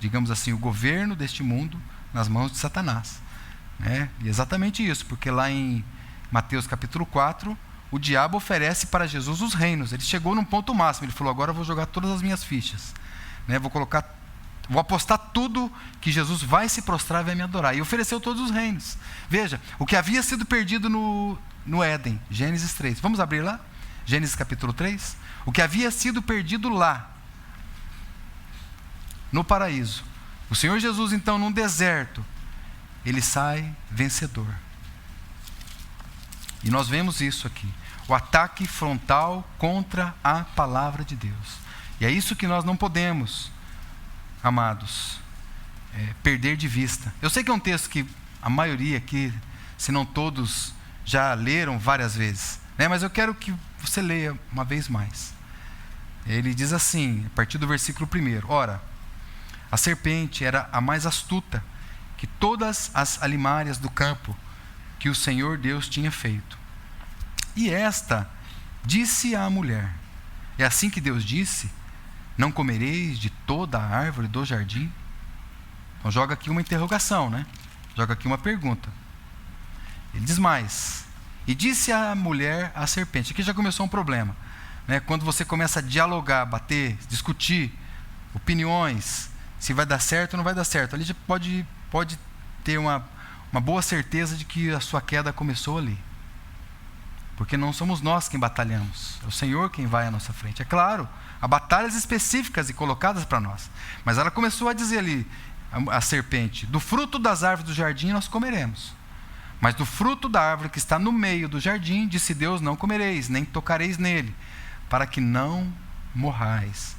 digamos assim, o governo deste mundo nas mãos de Satanás, né? E exatamente isso, porque lá em Mateus capítulo 4, o diabo oferece para Jesus os reinos. Ele chegou num ponto máximo, ele falou: agora eu vou jogar todas as minhas fichas, né? Vou apostar tudo que Jesus vai se prostrar e vai me adorar. E ofereceu todos os reinos. Veja, o que havia sido perdido no Éden, Gênesis 3. Vamos abrir lá? Gênesis capítulo 3. O que havia sido perdido lá, no paraíso. O Senhor Jesus, então, num deserto, ele sai vencedor. E nós vemos isso aqui. O ataque frontal contra a palavra de Deus. E é isso que nós não podemos, amados, perder de vista. Eu sei que é um texto que a maioria aqui, se não todos, já leram várias vezes, né? Mas eu quero que você leia uma vez mais. Ele diz assim, a partir do versículo 1: ora, a serpente era a mais astuta que todas as alimárias do campo que o Senhor Deus tinha feito. E esta disse à mulher: é assim que Deus disse: não comereis de toda a árvore do jardim? Então joga aqui uma interrogação, né? Joga aqui uma pergunta. Ele diz mais: e disse a mulher à serpente. Aqui já começou um problema, né? Quando você começa a dialogar, bater, discutir opiniões, se vai dar certo ou não vai dar certo, ali já pode ter uma boa certeza de que a sua queda começou ali. Porque não somos nós quem batalhamos, é o Senhor quem vai à nossa frente. É claro, há batalhas específicas e colocadas para nós. Mas ela começou a dizer ali, a serpente: do fruto das árvores do jardim nós comeremos. Mas do fruto da árvore que está no meio do jardim, disse Deus: não comereis, nem tocareis nele, para que não morrais.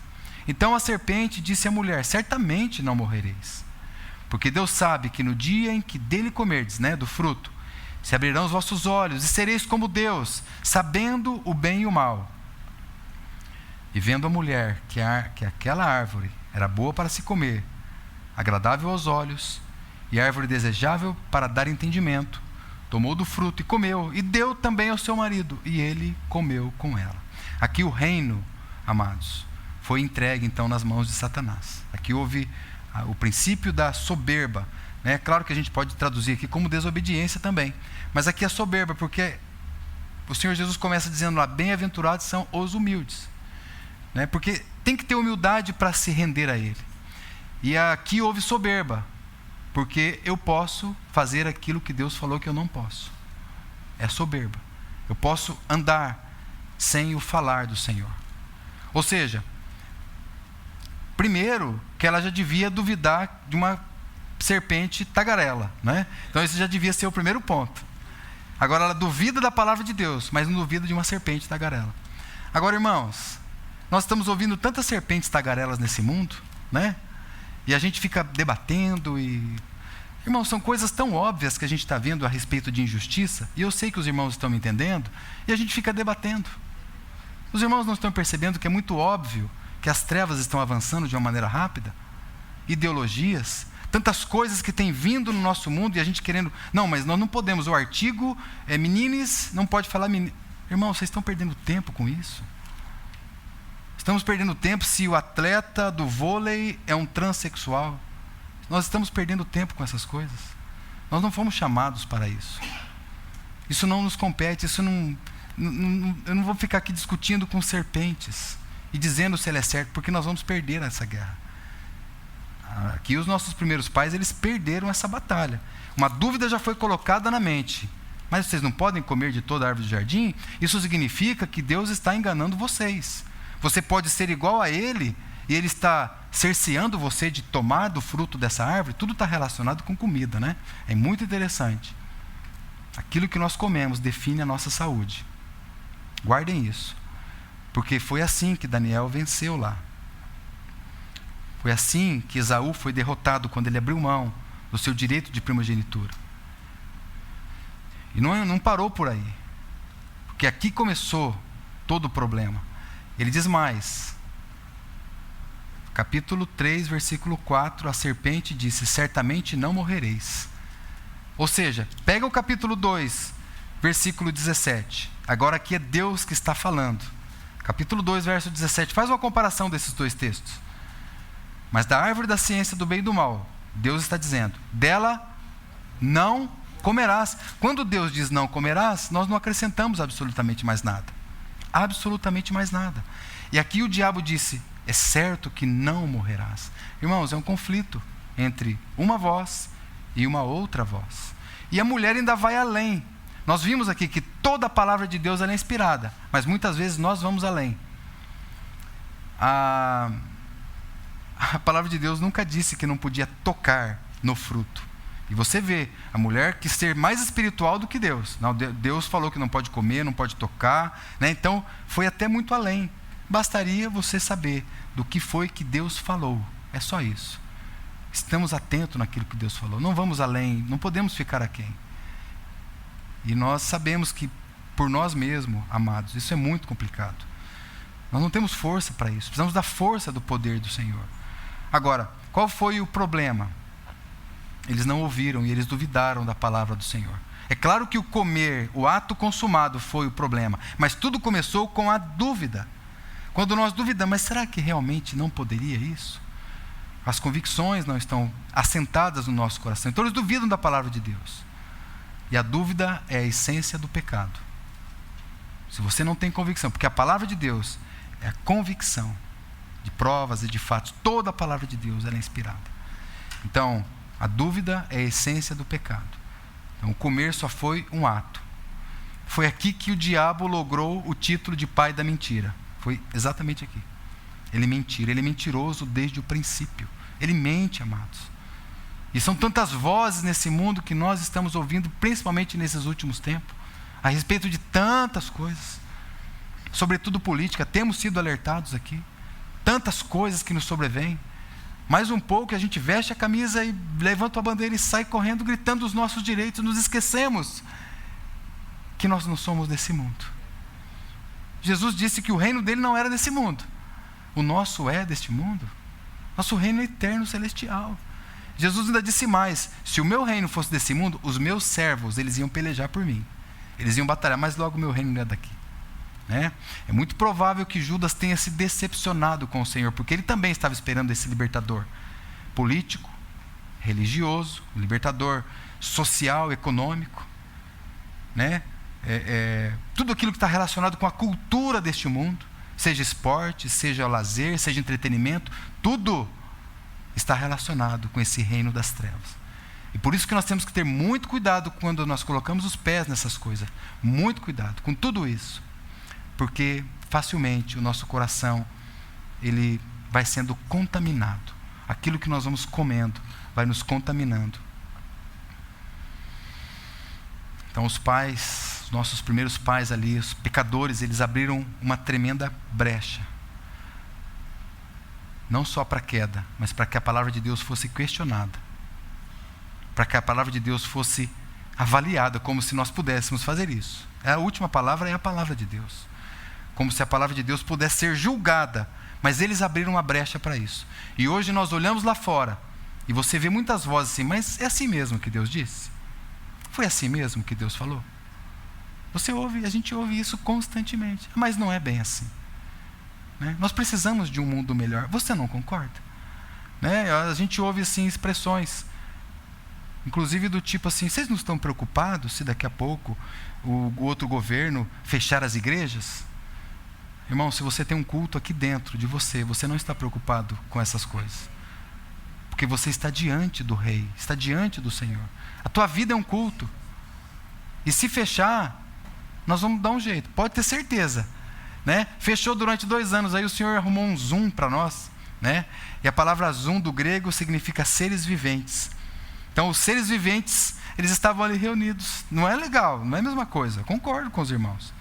Então a serpente disse à mulher: certamente não morrereis. Porque Deus sabe que no dia em que dele comerdes, né, do fruto, se abrirão os vossos olhos e sereis como Deus, sabendo o bem e o mal. E vendo a mulher que aquela árvore era boa para se comer, agradável aos olhos, e árvore desejável para dar entendimento, tomou do fruto e comeu, e deu também ao seu marido, e ele comeu com ela. Aqui o reino, amados, foi entregue então nas mãos de Satanás. Aqui houve o princípio da soberba, né? Claro que a gente pode traduzir aqui como desobediência também, mas aqui é soberba, porque o Senhor Jesus começa dizendo lá: bem-aventurados são os humildes, né? Porque tem que ter humildade para se render a Ele. E aqui houve soberba, porque eu posso fazer aquilo que Deus falou que eu não posso. É soberba. Eu posso andar sem o falar do Senhor. Ou seja, primeiro que ela já devia duvidar de uma serpente tagarela, né? Então esse já devia ser o primeiro ponto. Agora ela duvida da palavra de Deus, mas não duvida de uma serpente tagarela. Agora, irmãos, nós estamos ouvindo tantas serpentes tagarelas nesse mundo, né? E a gente fica debatendo e... Irmãos, são coisas tão óbvias que a gente está vendo a respeito de injustiça, e eu sei que os irmãos estão me entendendo, e a gente fica debatendo. Os irmãos não estão percebendo que é muito óbvio que as trevas estão avançando de uma maneira rápida? Ideologias, tantas coisas que têm vindo no nosso mundo e a gente querendo... Não, mas nós não podemos, o artigo é menines, não pode falar menino. Irmãos, vocês estão perdendo tempo com isso? Estamos perdendo tempo se o atleta do vôlei é um transexual. Nós estamos perdendo tempo com essas coisas. Nós não fomos chamados para isso. Isso não nos compete, isso não... Eu não vou ficar aqui discutindo com serpentes e dizendo se ele é certo, porque nós vamos perder essa guerra. Aqui os nossos primeiros pais, eles perderam essa batalha. Uma dúvida já foi colocada na mente. mas vocês não podem comer de toda a árvore do jardim, isso significa que Deus está enganando vocês. Você pode ser igual a Ele, e Ele está cerceando você de tomar do fruto dessa árvore. Tudo está relacionado com comida, né? É muito interessante. Aquilo que nós comemos define a nossa saúde. Guardem isso. Porque foi assim que Daniel venceu lá. Foi assim que Esaú foi derrotado quando ele abriu mão do seu direito de primogenitura. E não parou por aí. Porque aqui começou todo o problema. Ele diz mais. Capítulo 3, versículo 4, a serpente disse: certamente não morrereis. Ou seja, pega o capítulo 2, versículo 17. Agora aqui é Deus que está falando. Capítulo 2, verso 17. Faz uma comparação desses dois textos. Mas da árvore da ciência do bem e do mal, Deus está dizendo: dela não comerás. Quando Deus diz não comerás, nós não acrescentamos absolutamente mais nada. Absolutamente mais nada. E aqui o diabo disse: é certo que não morrerás. Irmãos, é um conflito entre uma voz e uma outra voz. E a mulher ainda vai além. Nós vimos aqui que toda a palavra de Deus ela é inspirada, mas muitas vezes nós vamos além. A palavra de Deus nunca disse que não podia tocar no fruto. E você vê a mulher quis ser mais espiritual do que Deus. Não, Deus falou que não pode comer, não pode tocar, né? Então foi até muito além. Bastaria você saber do que foi que Deus falou. É só isso. Estamos atentos naquilo que Deus falou. Não vamos além, não podemos ficar aquém. E nós sabemos que por nós mesmos, amados, isso é muito complicado. Nós não temos força para isso. Precisamos da força do poder do Senhor. Agora, qual foi o problema? Eles não ouviram e eles duvidaram da palavra do Senhor. É claro que o comer, o ato consumado foi o problema, mas tudo começou com a dúvida. Quando nós duvidamos, mas será que realmente não poderia isso? As convicções não estão assentadas no nosso coração. Então eles duvidam da palavra de Deus. E a dúvida é a essência do pecado. Se você não tem convicção, porque a palavra de Deus é a convicção de provas e de fatos. Toda a palavra de Deus ela é inspirada. Então, a dúvida é a essência do pecado. Então, o comer só foi um ato. Foi aqui que o diabo logrou o título de pai da mentira. Foi exatamente aqui. Ele é mentiroso desde o princípio. Ele mente, amados. E são tantas vozes nesse mundo que nós estamos ouvindo, principalmente nesses últimos tempos, a respeito de tantas coisas, sobretudo política. Temos sido alertados aqui. Tantas coisas que nos sobrevêm. Mais um pouco a gente veste a camisa e levanta a bandeira e sai correndo, gritando os nossos direitos. Nos esquecemos que nós não somos desse mundo. Jesus disse que o reino dele não era desse mundo. O nosso é deste mundo. Nosso reino é eterno, celestial. Jesus ainda disse mais: se o meu reino fosse desse mundo, os meus servos, eles iam pelejar por mim. Eles iam batalhar, mas logo o meu reino não é daqui. Né? É muito provável que Judas tenha se decepcionado com o Senhor, porque ele também estava esperando esse libertador político, religioso, um libertador social, econômico, né? Tudo aquilo que está relacionado com a cultura deste mundo, seja esporte, seja lazer, seja entretenimento, tudo está relacionado com esse reino das trevas. E por isso que nós temos que ter muito cuidado quando nós colocamos os pés nessas coisas. Muito cuidado com tudo isso. Porque facilmente o nosso coração ele vai sendo contaminado. Aquilo que nós vamos comendo vai nos contaminando. Então os pais, os nossos primeiros pais ali, os pecadores, eles abriram uma tremenda brecha. Não só para a queda, mas para que a palavra de Deus fosse questionada. Para que a palavra de Deus fosse avaliada, como se nós pudéssemos fazer isso. A última palavra é a palavra de Deus. Como se a palavra de Deus pudesse ser julgada. Mas eles abriram uma brecha para isso. E hoje nós olhamos lá fora, e você vê muitas vozes assim: mas é assim mesmo que Deus disse? Foi assim mesmo que Deus falou? Você ouve, a gente ouve isso constantemente. Mas não é bem assim. Né? Nós precisamos de um mundo melhor. Você não concorda? Né? A gente ouve assim expressões, inclusive do tipo assim: vocês não estão preocupados se daqui a pouco o outro governo fechar as igrejas? Irmão, se você tem um culto aqui dentro de você, você não está preocupado com essas coisas. Porque você está diante do Rei, está diante do Senhor. A tua vida é um culto. E se fechar, nós vamos dar um jeito, pode ter certeza, né? Fechou durante 2 anos, aí o Senhor arrumou um Zoom para nós, né? E a palavra Zoom do grego significa seres viventes. Então os seres viventes, eles estavam ali reunidos. Não é legal, não é a mesma coisa, eu concordo com os irmãos.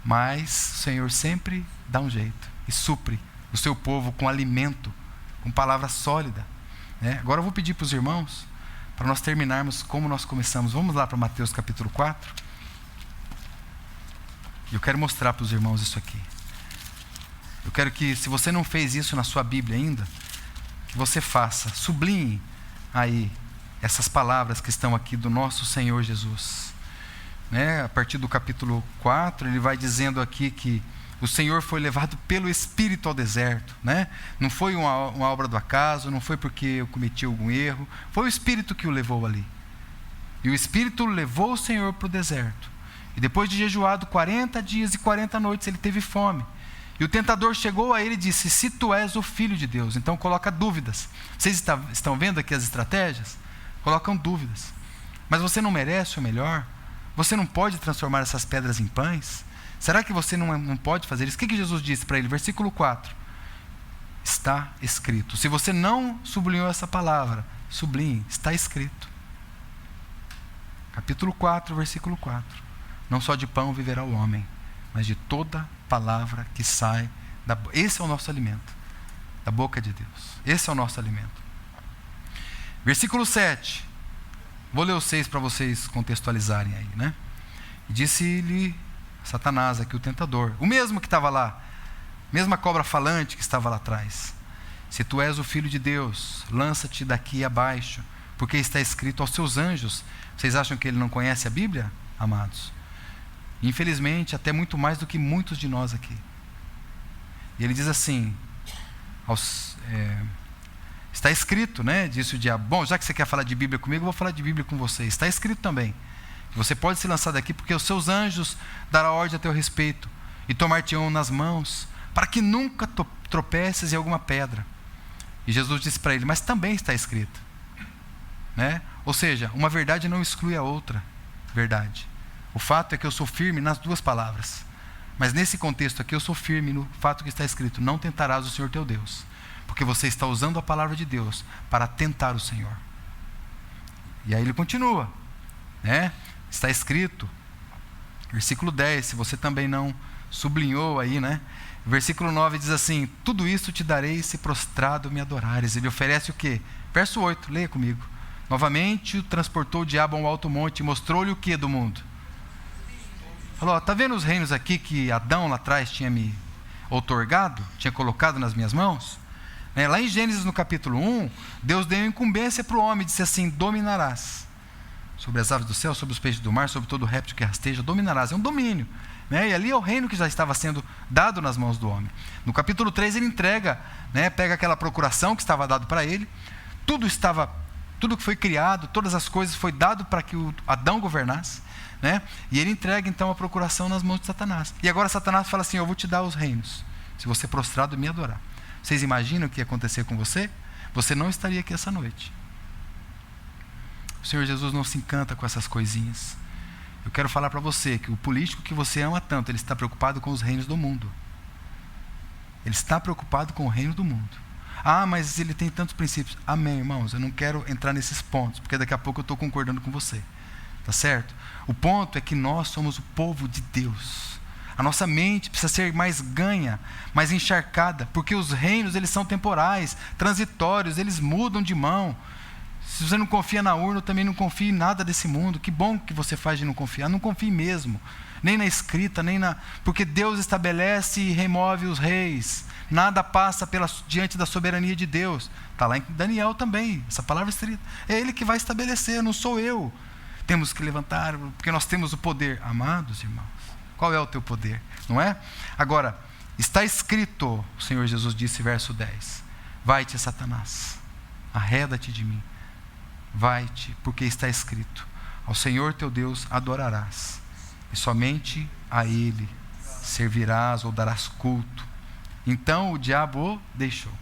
Mas o Senhor sempre dá um jeito e supre o seu povo com alimento, com palavra sólida, né? Agora eu vou pedir para os irmãos, para nós terminarmos como nós começamos. Vamos lá para Mateus capítulo 4. Eu quero mostrar para os irmãos isso aqui. Eu quero que, se você não fez isso na sua Bíblia ainda, que você faça, sublinhe aí essas palavras que estão aqui do nosso Senhor Jesus, né? A partir do capítulo 4, ele vai dizendo aqui que o Senhor foi levado pelo Espírito ao deserto, né? Não foi uma obra do acaso, não foi porque eu cometi algum erro, foi o Espírito que o levou ali. E o Espírito levou o Senhor para o deserto. E depois de jejuado 40 dias e 40 noites, ele teve fome. E o tentador chegou a ele e disse: se tu és o Filho de Deus, então coloca dúvidas. Vocês estão vendo aqui as estratégias? Colocam dúvidas. Mas você não merece o melhor? Você não pode transformar essas pedras em pães? Será que você não pode fazer isso? O que Jesus disse para ele? Versículo 4. Está escrito. Se você não sublinhou essa palavra, sublinhe. Está escrito. Capítulo 4, versículo 4. Não só de pão viverá o homem, mas de toda palavra que sai da boca. Esse é o nosso alimento, da boca de Deus. Esse é o nosso alimento. Versículo 7. Vou ler o 6 para vocês contextualizarem aí, né? E disse-lhe Satanás, aqui o tentador, o mesmo que estava lá, mesma cobra falante que estava lá atrás: se tu és o Filho de Deus, lança-te daqui abaixo, porque está escrito aos seus anjos. Vocês acham que ele não conhece a Bíblia, amados? Infelizmente, até muito mais do que muitos de nós aqui. E ele diz assim, está escrito, né? Disse o diabo: bom, já que você quer falar de Bíblia comigo, eu vou falar de Bíblia com você. Está escrito também que você pode se lançar daqui, porque os seus anjos darão ordem a teu respeito e tomar-te-ão nas mãos, para que nunca tropeces em alguma pedra. E Jesus disse para ele: mas também está escrito, né? Ou seja, uma verdade não exclui a outra verdade. O fato é que eu sou firme nas duas palavras. Mas nesse contexto aqui eu sou firme no fato que está escrito: não tentarás o Senhor teu Deus. Porque você está usando a palavra de Deus para tentar o Senhor. E aí ele continua, né? Está escrito, versículo 10, se você também não sublinhou aí, né? Versículo 9 diz assim: tudo isso te darei se prostrado me adorares. Ele oferece o quê? Verso 8, leia comigo. Novamente o transportou o diabo a um alto monte e mostrou-lhe o que do mundo? Falou: está vendo os reinos aqui que Adão lá atrás tinha me outorgado, tinha colocado nas minhas mãos? Lá em Gênesis no capítulo 1, Deus deu incumbência para o homem, disse assim: dominarás sobre as aves do céu, sobre os peixes do mar, sobre todo o réptil que rasteja, dominarás. É um domínio, né? E ali é o reino que já estava sendo dado nas mãos do homem. No capítulo 3 ele entrega, né? Pega aquela procuração que estava dado para ele, tudo que foi criado, todas as coisas foi dado para que o Adão governasse, né? E ele entrega então a procuração nas mãos de Satanás. E agora Satanás fala assim: eu vou te dar os reinos, se você prostrado me adorar. Vocês imaginam o que ia acontecer com você? Você não estaria aqui essa noite. O Senhor Jesus não se encanta com essas coisinhas. Eu quero falar para você que o político que você ama tanto, ele está preocupado com os reinos do mundo. Ele está preocupado com o reino do mundo. Ah, mas ele tem tantos princípios. Amém, irmãos, eu não quero entrar nesses pontos, porque daqui a pouco eu estou concordando com você. Tá certo? O ponto é que nós somos o povo de Deus. A nossa mente precisa ser mais ganha, mais encharcada, porque os reinos, eles são temporais, transitórios, eles mudam de mão. Se você não confia na urna, também não confie em nada desse mundo. Que bom que você faz de não confiar. Não confie mesmo, nem na escrita, porque Deus estabelece e remove os reis. Nada passa diante da soberania de Deus. Está lá em Daniel também, essa palavra escrita. É Ele que vai estabelecer, não sou eu. Temos que levantar, porque nós temos o poder. Amados irmãos, qual é o teu poder? Não é? Agora, está escrito, o Senhor Jesus disse, verso 10: vai-te, Satanás, arreda-te de mim. Vai-te, porque está escrito: ao Senhor teu Deus adorarás, e somente a Ele servirás ou darás culto. Então o diabo o deixou.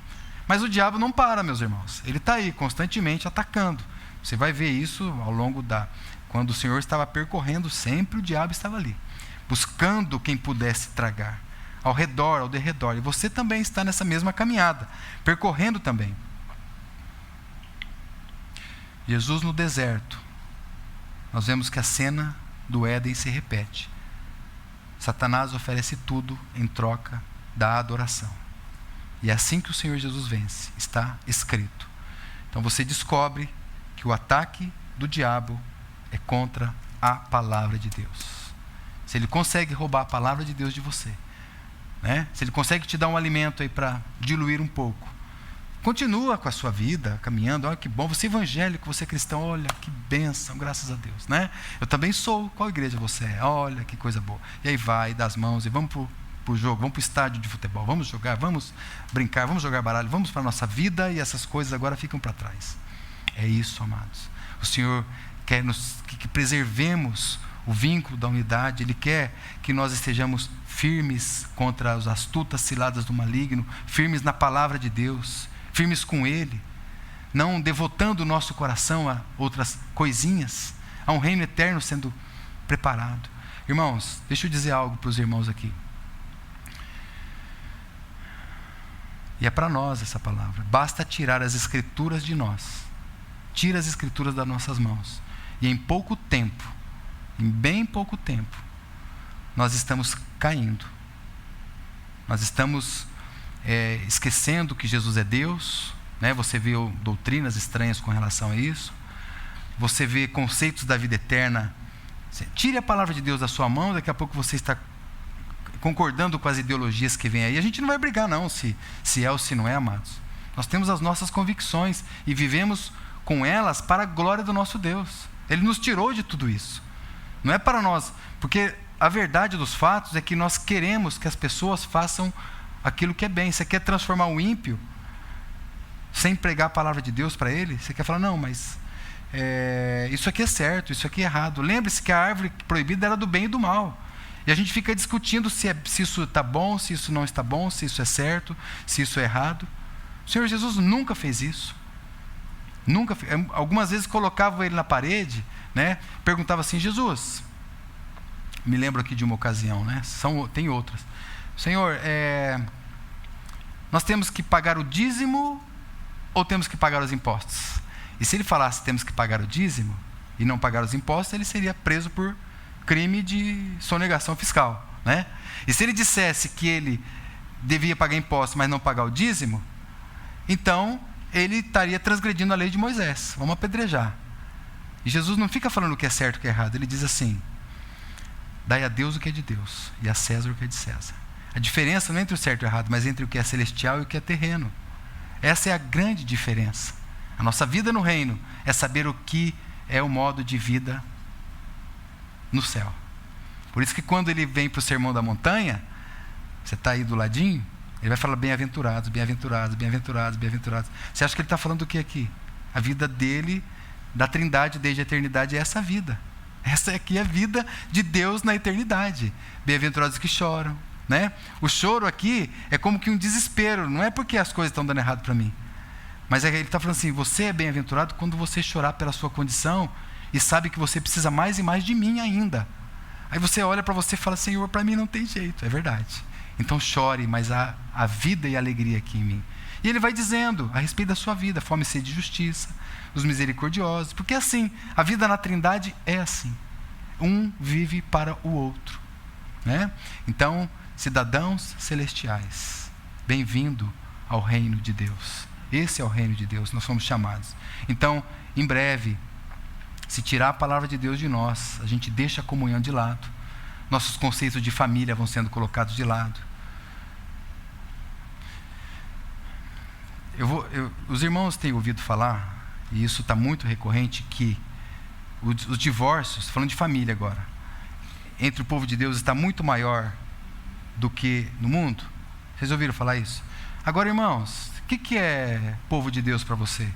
Mas o diabo não para, meus irmãos. Ele está aí constantemente atacando. Você vai ver isso ao longo Quando o Senhor estava percorrendo, sempre o diabo estava ali, buscando quem pudesse tragar, ao redor, ao derredor. E você também está nessa mesma caminhada, percorrendo também. Jesus no deserto, nós vemos que a cena do Éden se repete. Satanás oferece tudo em troca da adoração. E é assim que o Senhor Jesus vence, está escrito. Então você descobre que o ataque do diabo é contra a palavra de Deus. Se ele consegue roubar a palavra de Deus de você, né? Se ele consegue te dar um alimento aí para diluir um pouco, continua com a sua vida, caminhando. Olha que bom, você é evangélico, você é cristão, olha que bênção, graças a Deus, né? Eu também sou, qual igreja você é? Olha que coisa boa. E aí vai, dá as mãos e vamos pro jogo, vamos pro estádio de futebol, vamos jogar, vamos brincar, vamos jogar baralho, vamos para a nossa vida, e essas coisas agora ficam para trás. É isso, amados. O Senhor quer que preservemos o vínculo da unidade. Ele quer que nós estejamos firmes contra as astutas ciladas do maligno, firmes na palavra de Deus, firmes com Ele, não devotando o nosso coração a outras coisinhas, a um reino eterno sendo preparado. Irmãos, deixa eu dizer algo para os irmãos aqui. E é para nós essa palavra. Basta tirar as escrituras de nós. Tira as escrituras das nossas mãos. E em pouco tempo, em bem pouco tempo, nós estamos caindo. Nós estamos esquecendo que Jesus é Deus, né? Você vê doutrinas estranhas com relação a isso. Você vê conceitos da vida eterna. Tire a palavra de Deus da sua mão, daqui a pouco você está concordando com as ideologias que vêm aí. A gente não vai brigar não, se é ou se não é, amados. Nós temos as nossas convicções e vivemos com elas para a glória do nosso Deus. Ele nos tirou de tudo isso. Não é para nós, porque a verdade dos fatos é que nós queremos que as pessoas façam aquilo que é bem. Você quer transformar o ímpio sem pregar a palavra de Deus para ele? Você quer falar, não, mas isso aqui é certo, isso aqui é errado. Lembre-se que a árvore proibida era do bem e do mal. E a gente fica discutindo se isso está bom, se isso não está bom, se isso é certo, se isso é errado. O Senhor Jesus nunca fez isso. Nunca. Algumas vezes colocava ele na parede, né? Perguntava assim, Jesus, me lembro aqui de uma ocasião, né? Tem outras. Senhor, nós temos que pagar o dízimo ou temos que pagar os impostos? E se ele falasse temos que pagar o dízimo e não pagar os impostos, ele seria preso por crime de sonegação fiscal, né? E se ele dissesse que ele devia pagar impostos, mas não pagar o dízimo, então ele estaria transgredindo a lei de Moisés. Vamos apedrejar. E Jesus não fica falando o que é certo e o que é errado. Ele diz assim, dai a Deus o que é de Deus e a César o que é de César. A diferença não é entre o certo e o errado, mas entre o que é celestial e o que é terreno. Essa é a grande diferença. A nossa vida no reino é saber o que é o modo de vida no céu. Por isso que quando ele vem para o Sermão da Montanha, você está aí do ladinho, ele vai falar bem-aventurados, bem-aventurados, bem-aventurados, bem-aventurados. Você acha que ele está falando do que aqui? A vida dele, da Trindade desde a eternidade, é essa vida. Essa aqui é a vida de Deus na eternidade. Bem-aventurados que choram, né? O choro aqui é como que um desespero, não é porque as coisas estão dando errado para mim, mas ele está falando assim, você é bem-aventurado quando você chorar pela sua condição e sabe que você precisa mais e mais de mim ainda. Aí você olha para você e fala, Senhor, para mim não tem jeito, é verdade. Então chore, mas há a vida e a alegria aqui em mim. E ele vai dizendo a respeito da sua vida, fome, sede e justiça, os misericordiosos, porque assim, a vida na Trindade é assim. Um vive para o outro, né? Então, cidadãos celestiais, bem-vindo ao reino de Deus. Esse é o reino de Deus, nós somos chamados. Então, em breve, se tirar a palavra de Deus de nós, a gente deixa a comunhão de lado. Nossos conceitos de família vão sendo colocados de lado. Os irmãos têm ouvido falar, e isso está muito recorrente, que os divórcios, falando de família agora, entre o povo de Deus está muito maior do que no mundo. Vocês ouviram falar isso? Agora, irmãos, o que é povo de Deus para você?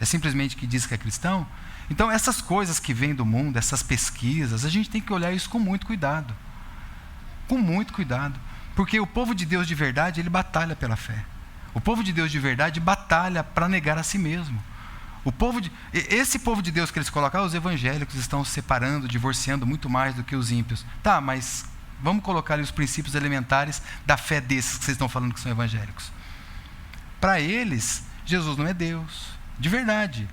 É simplesmente que diz que é cristão? Então, essas coisas que vêm do mundo, essas pesquisas, a gente tem que olhar isso com muito cuidado. Com muito cuidado. Porque o povo de Deus de verdade, ele batalha pela fé. O povo de Deus de verdade batalha para negar a si mesmo. Esse povo de Deus que eles colocam, os evangélicos estão se separando, divorciando muito mais do que os ímpios. Tá, mas vamos colocar ali os princípios elementares da fé desses que vocês estão falando que são evangélicos. Para eles, Jesus não é Deus, de verdade.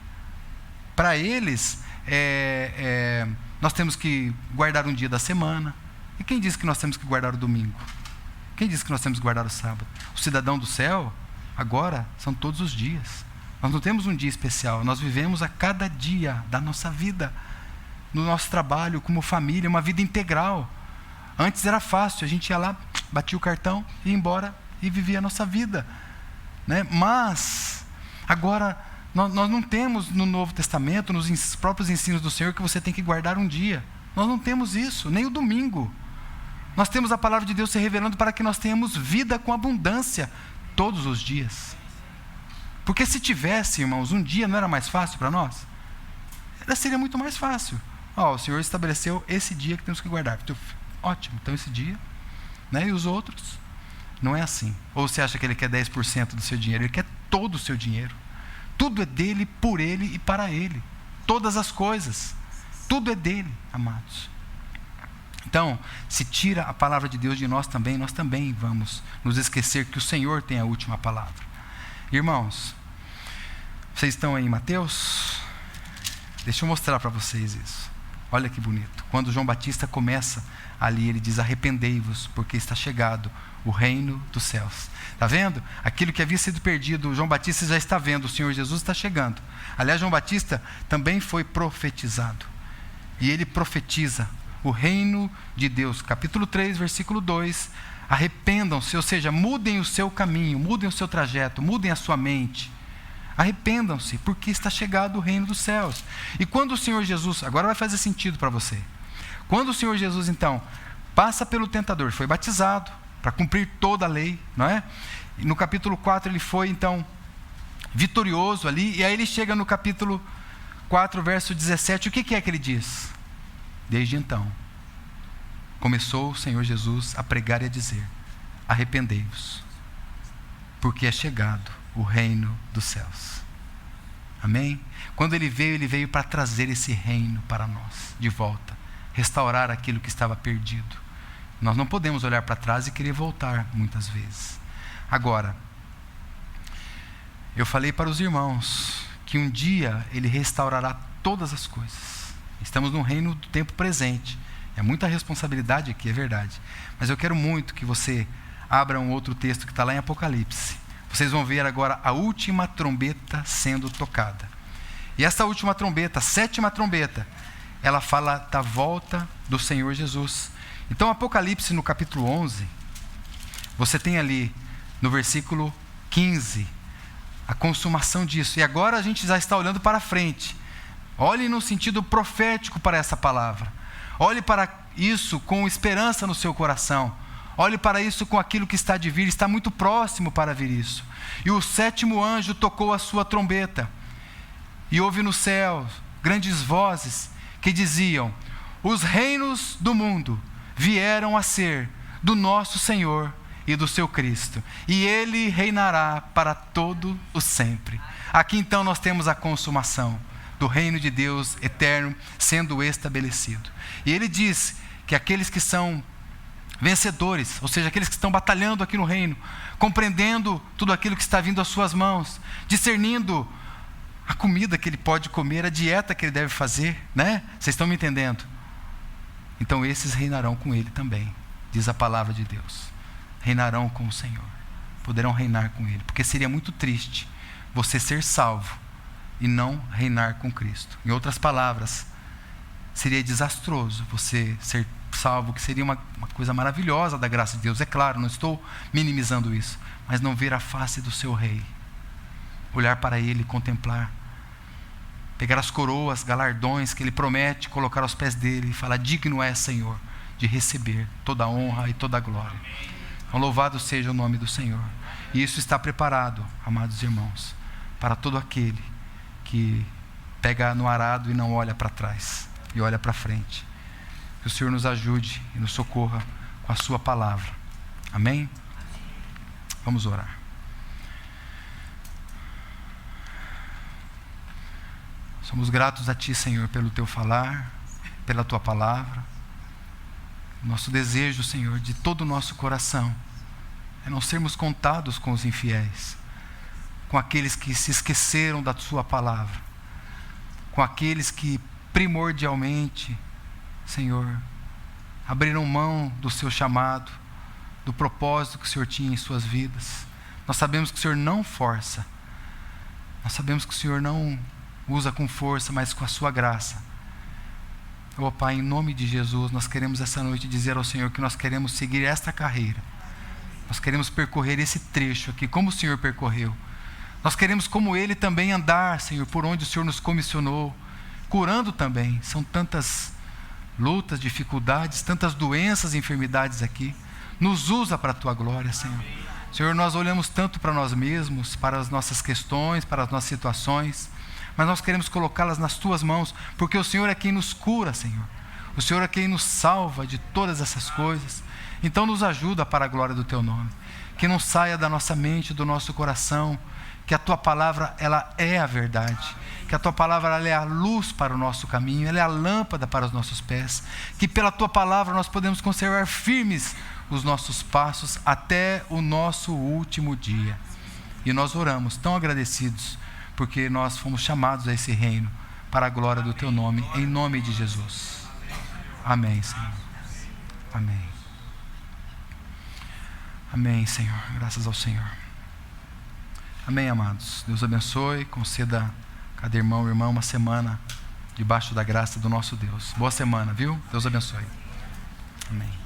Para eles, nós temos que guardar um dia da semana. E quem disse que nós temos que guardar o domingo? Quem disse que nós temos que guardar o sábado? O cidadão do céu, agora, são todos os dias. Nós não temos um dia especial, nós vivemos a cada dia da nossa vida, no nosso trabalho, como família, uma vida integral. Antes era fácil, a gente ia lá, batia o cartão, ia embora e vivia a nossa vida, né? Mas, agora, nós não temos no Novo Testamento, nos próprios ensinos do Senhor, que você tem que guardar um dia. Nós não temos isso, nem o domingo. Nós temos a palavra de Deus se revelando para que nós tenhamos vida com abundância todos os dias. Porque se tivesse, irmãos, um dia, não era mais fácil para nós? Seria muito mais fácil. O Senhor estabeleceu esse dia que temos que guardar. Ótimo, então esse dia, né? E os outros? Não é assim. Ou você acha que Ele quer 10% do seu dinheiro? Ele quer todo o seu dinheiro. Tudo é dele, por Ele e para Ele. Todas as coisas. Tudo é dele, amados. Então, se tira a palavra de Deus de nós também vamos nos esquecer que o Senhor tem a última palavra. Irmãos, vocês estão aí em Mateus? Deixa eu mostrar para vocês isso. Olha que bonito. Quando João Batista começa ali, ele diz: arrependei-vos, porque está chegado o reino dos céus. Está vendo? Aquilo que havia sido perdido, João Batista já está vendo, o Senhor Jesus está chegando. Aliás, João Batista também foi profetizado. E ele profetiza o reino de Deus. Capítulo 3, versículo 2. Arrependam-se, ou seja, mudem o seu caminho, mudem o seu trajeto, mudem a sua mente. Arrependam-se, porque está chegado o reino dos céus. E quando o Senhor Jesus, agora vai fazer sentido para você. Quando o Senhor Jesus, então, passa pelo tentador, foi batizado para cumprir toda a lei, não é? E no capítulo 4 ele foi, então, vitorioso ali, e aí ele chega no capítulo 4, verso 17, o que é que ele diz? Desde então, começou o Senhor Jesus a pregar e a dizer: arrependei-vos, porque é chegado o reino dos céus. Amém? Quando ele veio para trazer esse reino para nós, de volta, restaurar aquilo que estava perdido. Nós não podemos olhar para trás e querer voltar, muitas vezes. Agora, eu falei para os irmãos que um dia ele restaurará todas as coisas. Estamos no reino do tempo presente. É muita responsabilidade aqui, é verdade. Mas eu quero muito que você abra um outro texto que está lá em Apocalipse. Vocês vão ver agora a última trombeta sendo tocada. E essa última trombeta, a 7ª trombeta, ela fala da volta do Senhor Jesus. Então, Apocalipse, no capítulo 11, você tem ali, no versículo 15, a consumação disso. E agora a gente já está olhando para frente. Olhe no sentido profético para essa palavra. Olhe para isso com esperança no seu coração. Olhe para isso com aquilo que está de vir. Está muito próximo para vir isso. E o 7º anjo tocou a sua trombeta. E houve no céu grandes vozes que diziam: os reinos do mundo vieram a ser do nosso Senhor e do seu Cristo. E Ele reinará para todo o sempre. Aqui então nós temos a consumação do reino de Deus eterno sendo estabelecido. E ele diz que aqueles que são vencedores, ou seja, aqueles que estão batalhando aqui no reino, compreendendo tudo aquilo que está vindo às suas mãos, discernindo a comida que ele pode comer, a dieta que ele deve fazer, né? Vocês estão me entendendo? Então esses reinarão com ele também, diz a palavra de Deus. Reinarão com o Senhor, poderão reinar com ele, porque seria muito triste você ser salvo e não reinar com Cristo. Em outras palavras, seria desastroso você ser salvo, que seria uma coisa maravilhosa da graça de Deus, é claro, não estou minimizando isso, mas não ver a face do seu rei, olhar para ele, contemplar, pegar as coroas, galardões que ele promete colocar aos pés dele e falar: digno é, Senhor, de receber toda a honra e toda a glória. Então, louvado seja o nome do Senhor. E isso está preparado, amados irmãos, para todo aquele que pega no arado e não olha para trás, e olha para frente. Que o Senhor nos ajude e nos socorra com a sua palavra. Amém? Vamos orar. Somos gratos a Ti, Senhor, pelo Teu falar, pela Tua palavra. Nosso desejo, Senhor, de todo o nosso coração é não sermos contados com os infiéis, com aqueles que se esqueceram da Sua palavra, com aqueles que primordialmente, Senhor, abriram mão do Seu chamado, do propósito que o Senhor tinha em suas vidas. Nós sabemos que o Senhor não força, nós sabemos que o Senhor não usa com força, mas com a Sua graça. Oh Pai, em nome de Jesus, nós queremos essa noite dizer ao Senhor que nós queremos seguir esta carreira, nós queremos percorrer esse trecho aqui, como o Senhor percorreu. Nós queremos, como Ele, também andar, Senhor, por onde o Senhor nos comissionou, curando também. São tantas lutas, dificuldades, tantas doenças e enfermidades aqui. Nos usa para a Tua glória, Senhor. Senhor, nós olhamos tanto para nós mesmos, para as nossas questões, para as nossas situações, mas nós queremos colocá-las nas Tuas mãos, porque o Senhor é quem nos cura, Senhor. O Senhor é quem nos salva de todas essas coisas. Então nos ajuda para a glória do Teu nome. Que não saia da nossa mente, do nosso coração, que a Tua palavra, ela é a verdade. Que a Tua palavra, ela é a luz para o nosso caminho, ela é a lâmpada para os nossos pés. Que pela Tua palavra nós podemos conservar firmes os nossos passos até o nosso último dia. E nós oramos tão agradecidos, porque nós fomos chamados a esse reino, para a glória do Teu nome, em nome de Jesus. Amém, Senhor. Amém. Amém, Senhor. Graças ao Senhor. Amém, amados. Deus abençoe, conceda a cada irmão e irmã uma semana debaixo da graça do nosso Deus. Boa semana, viu? Deus abençoe. Amém.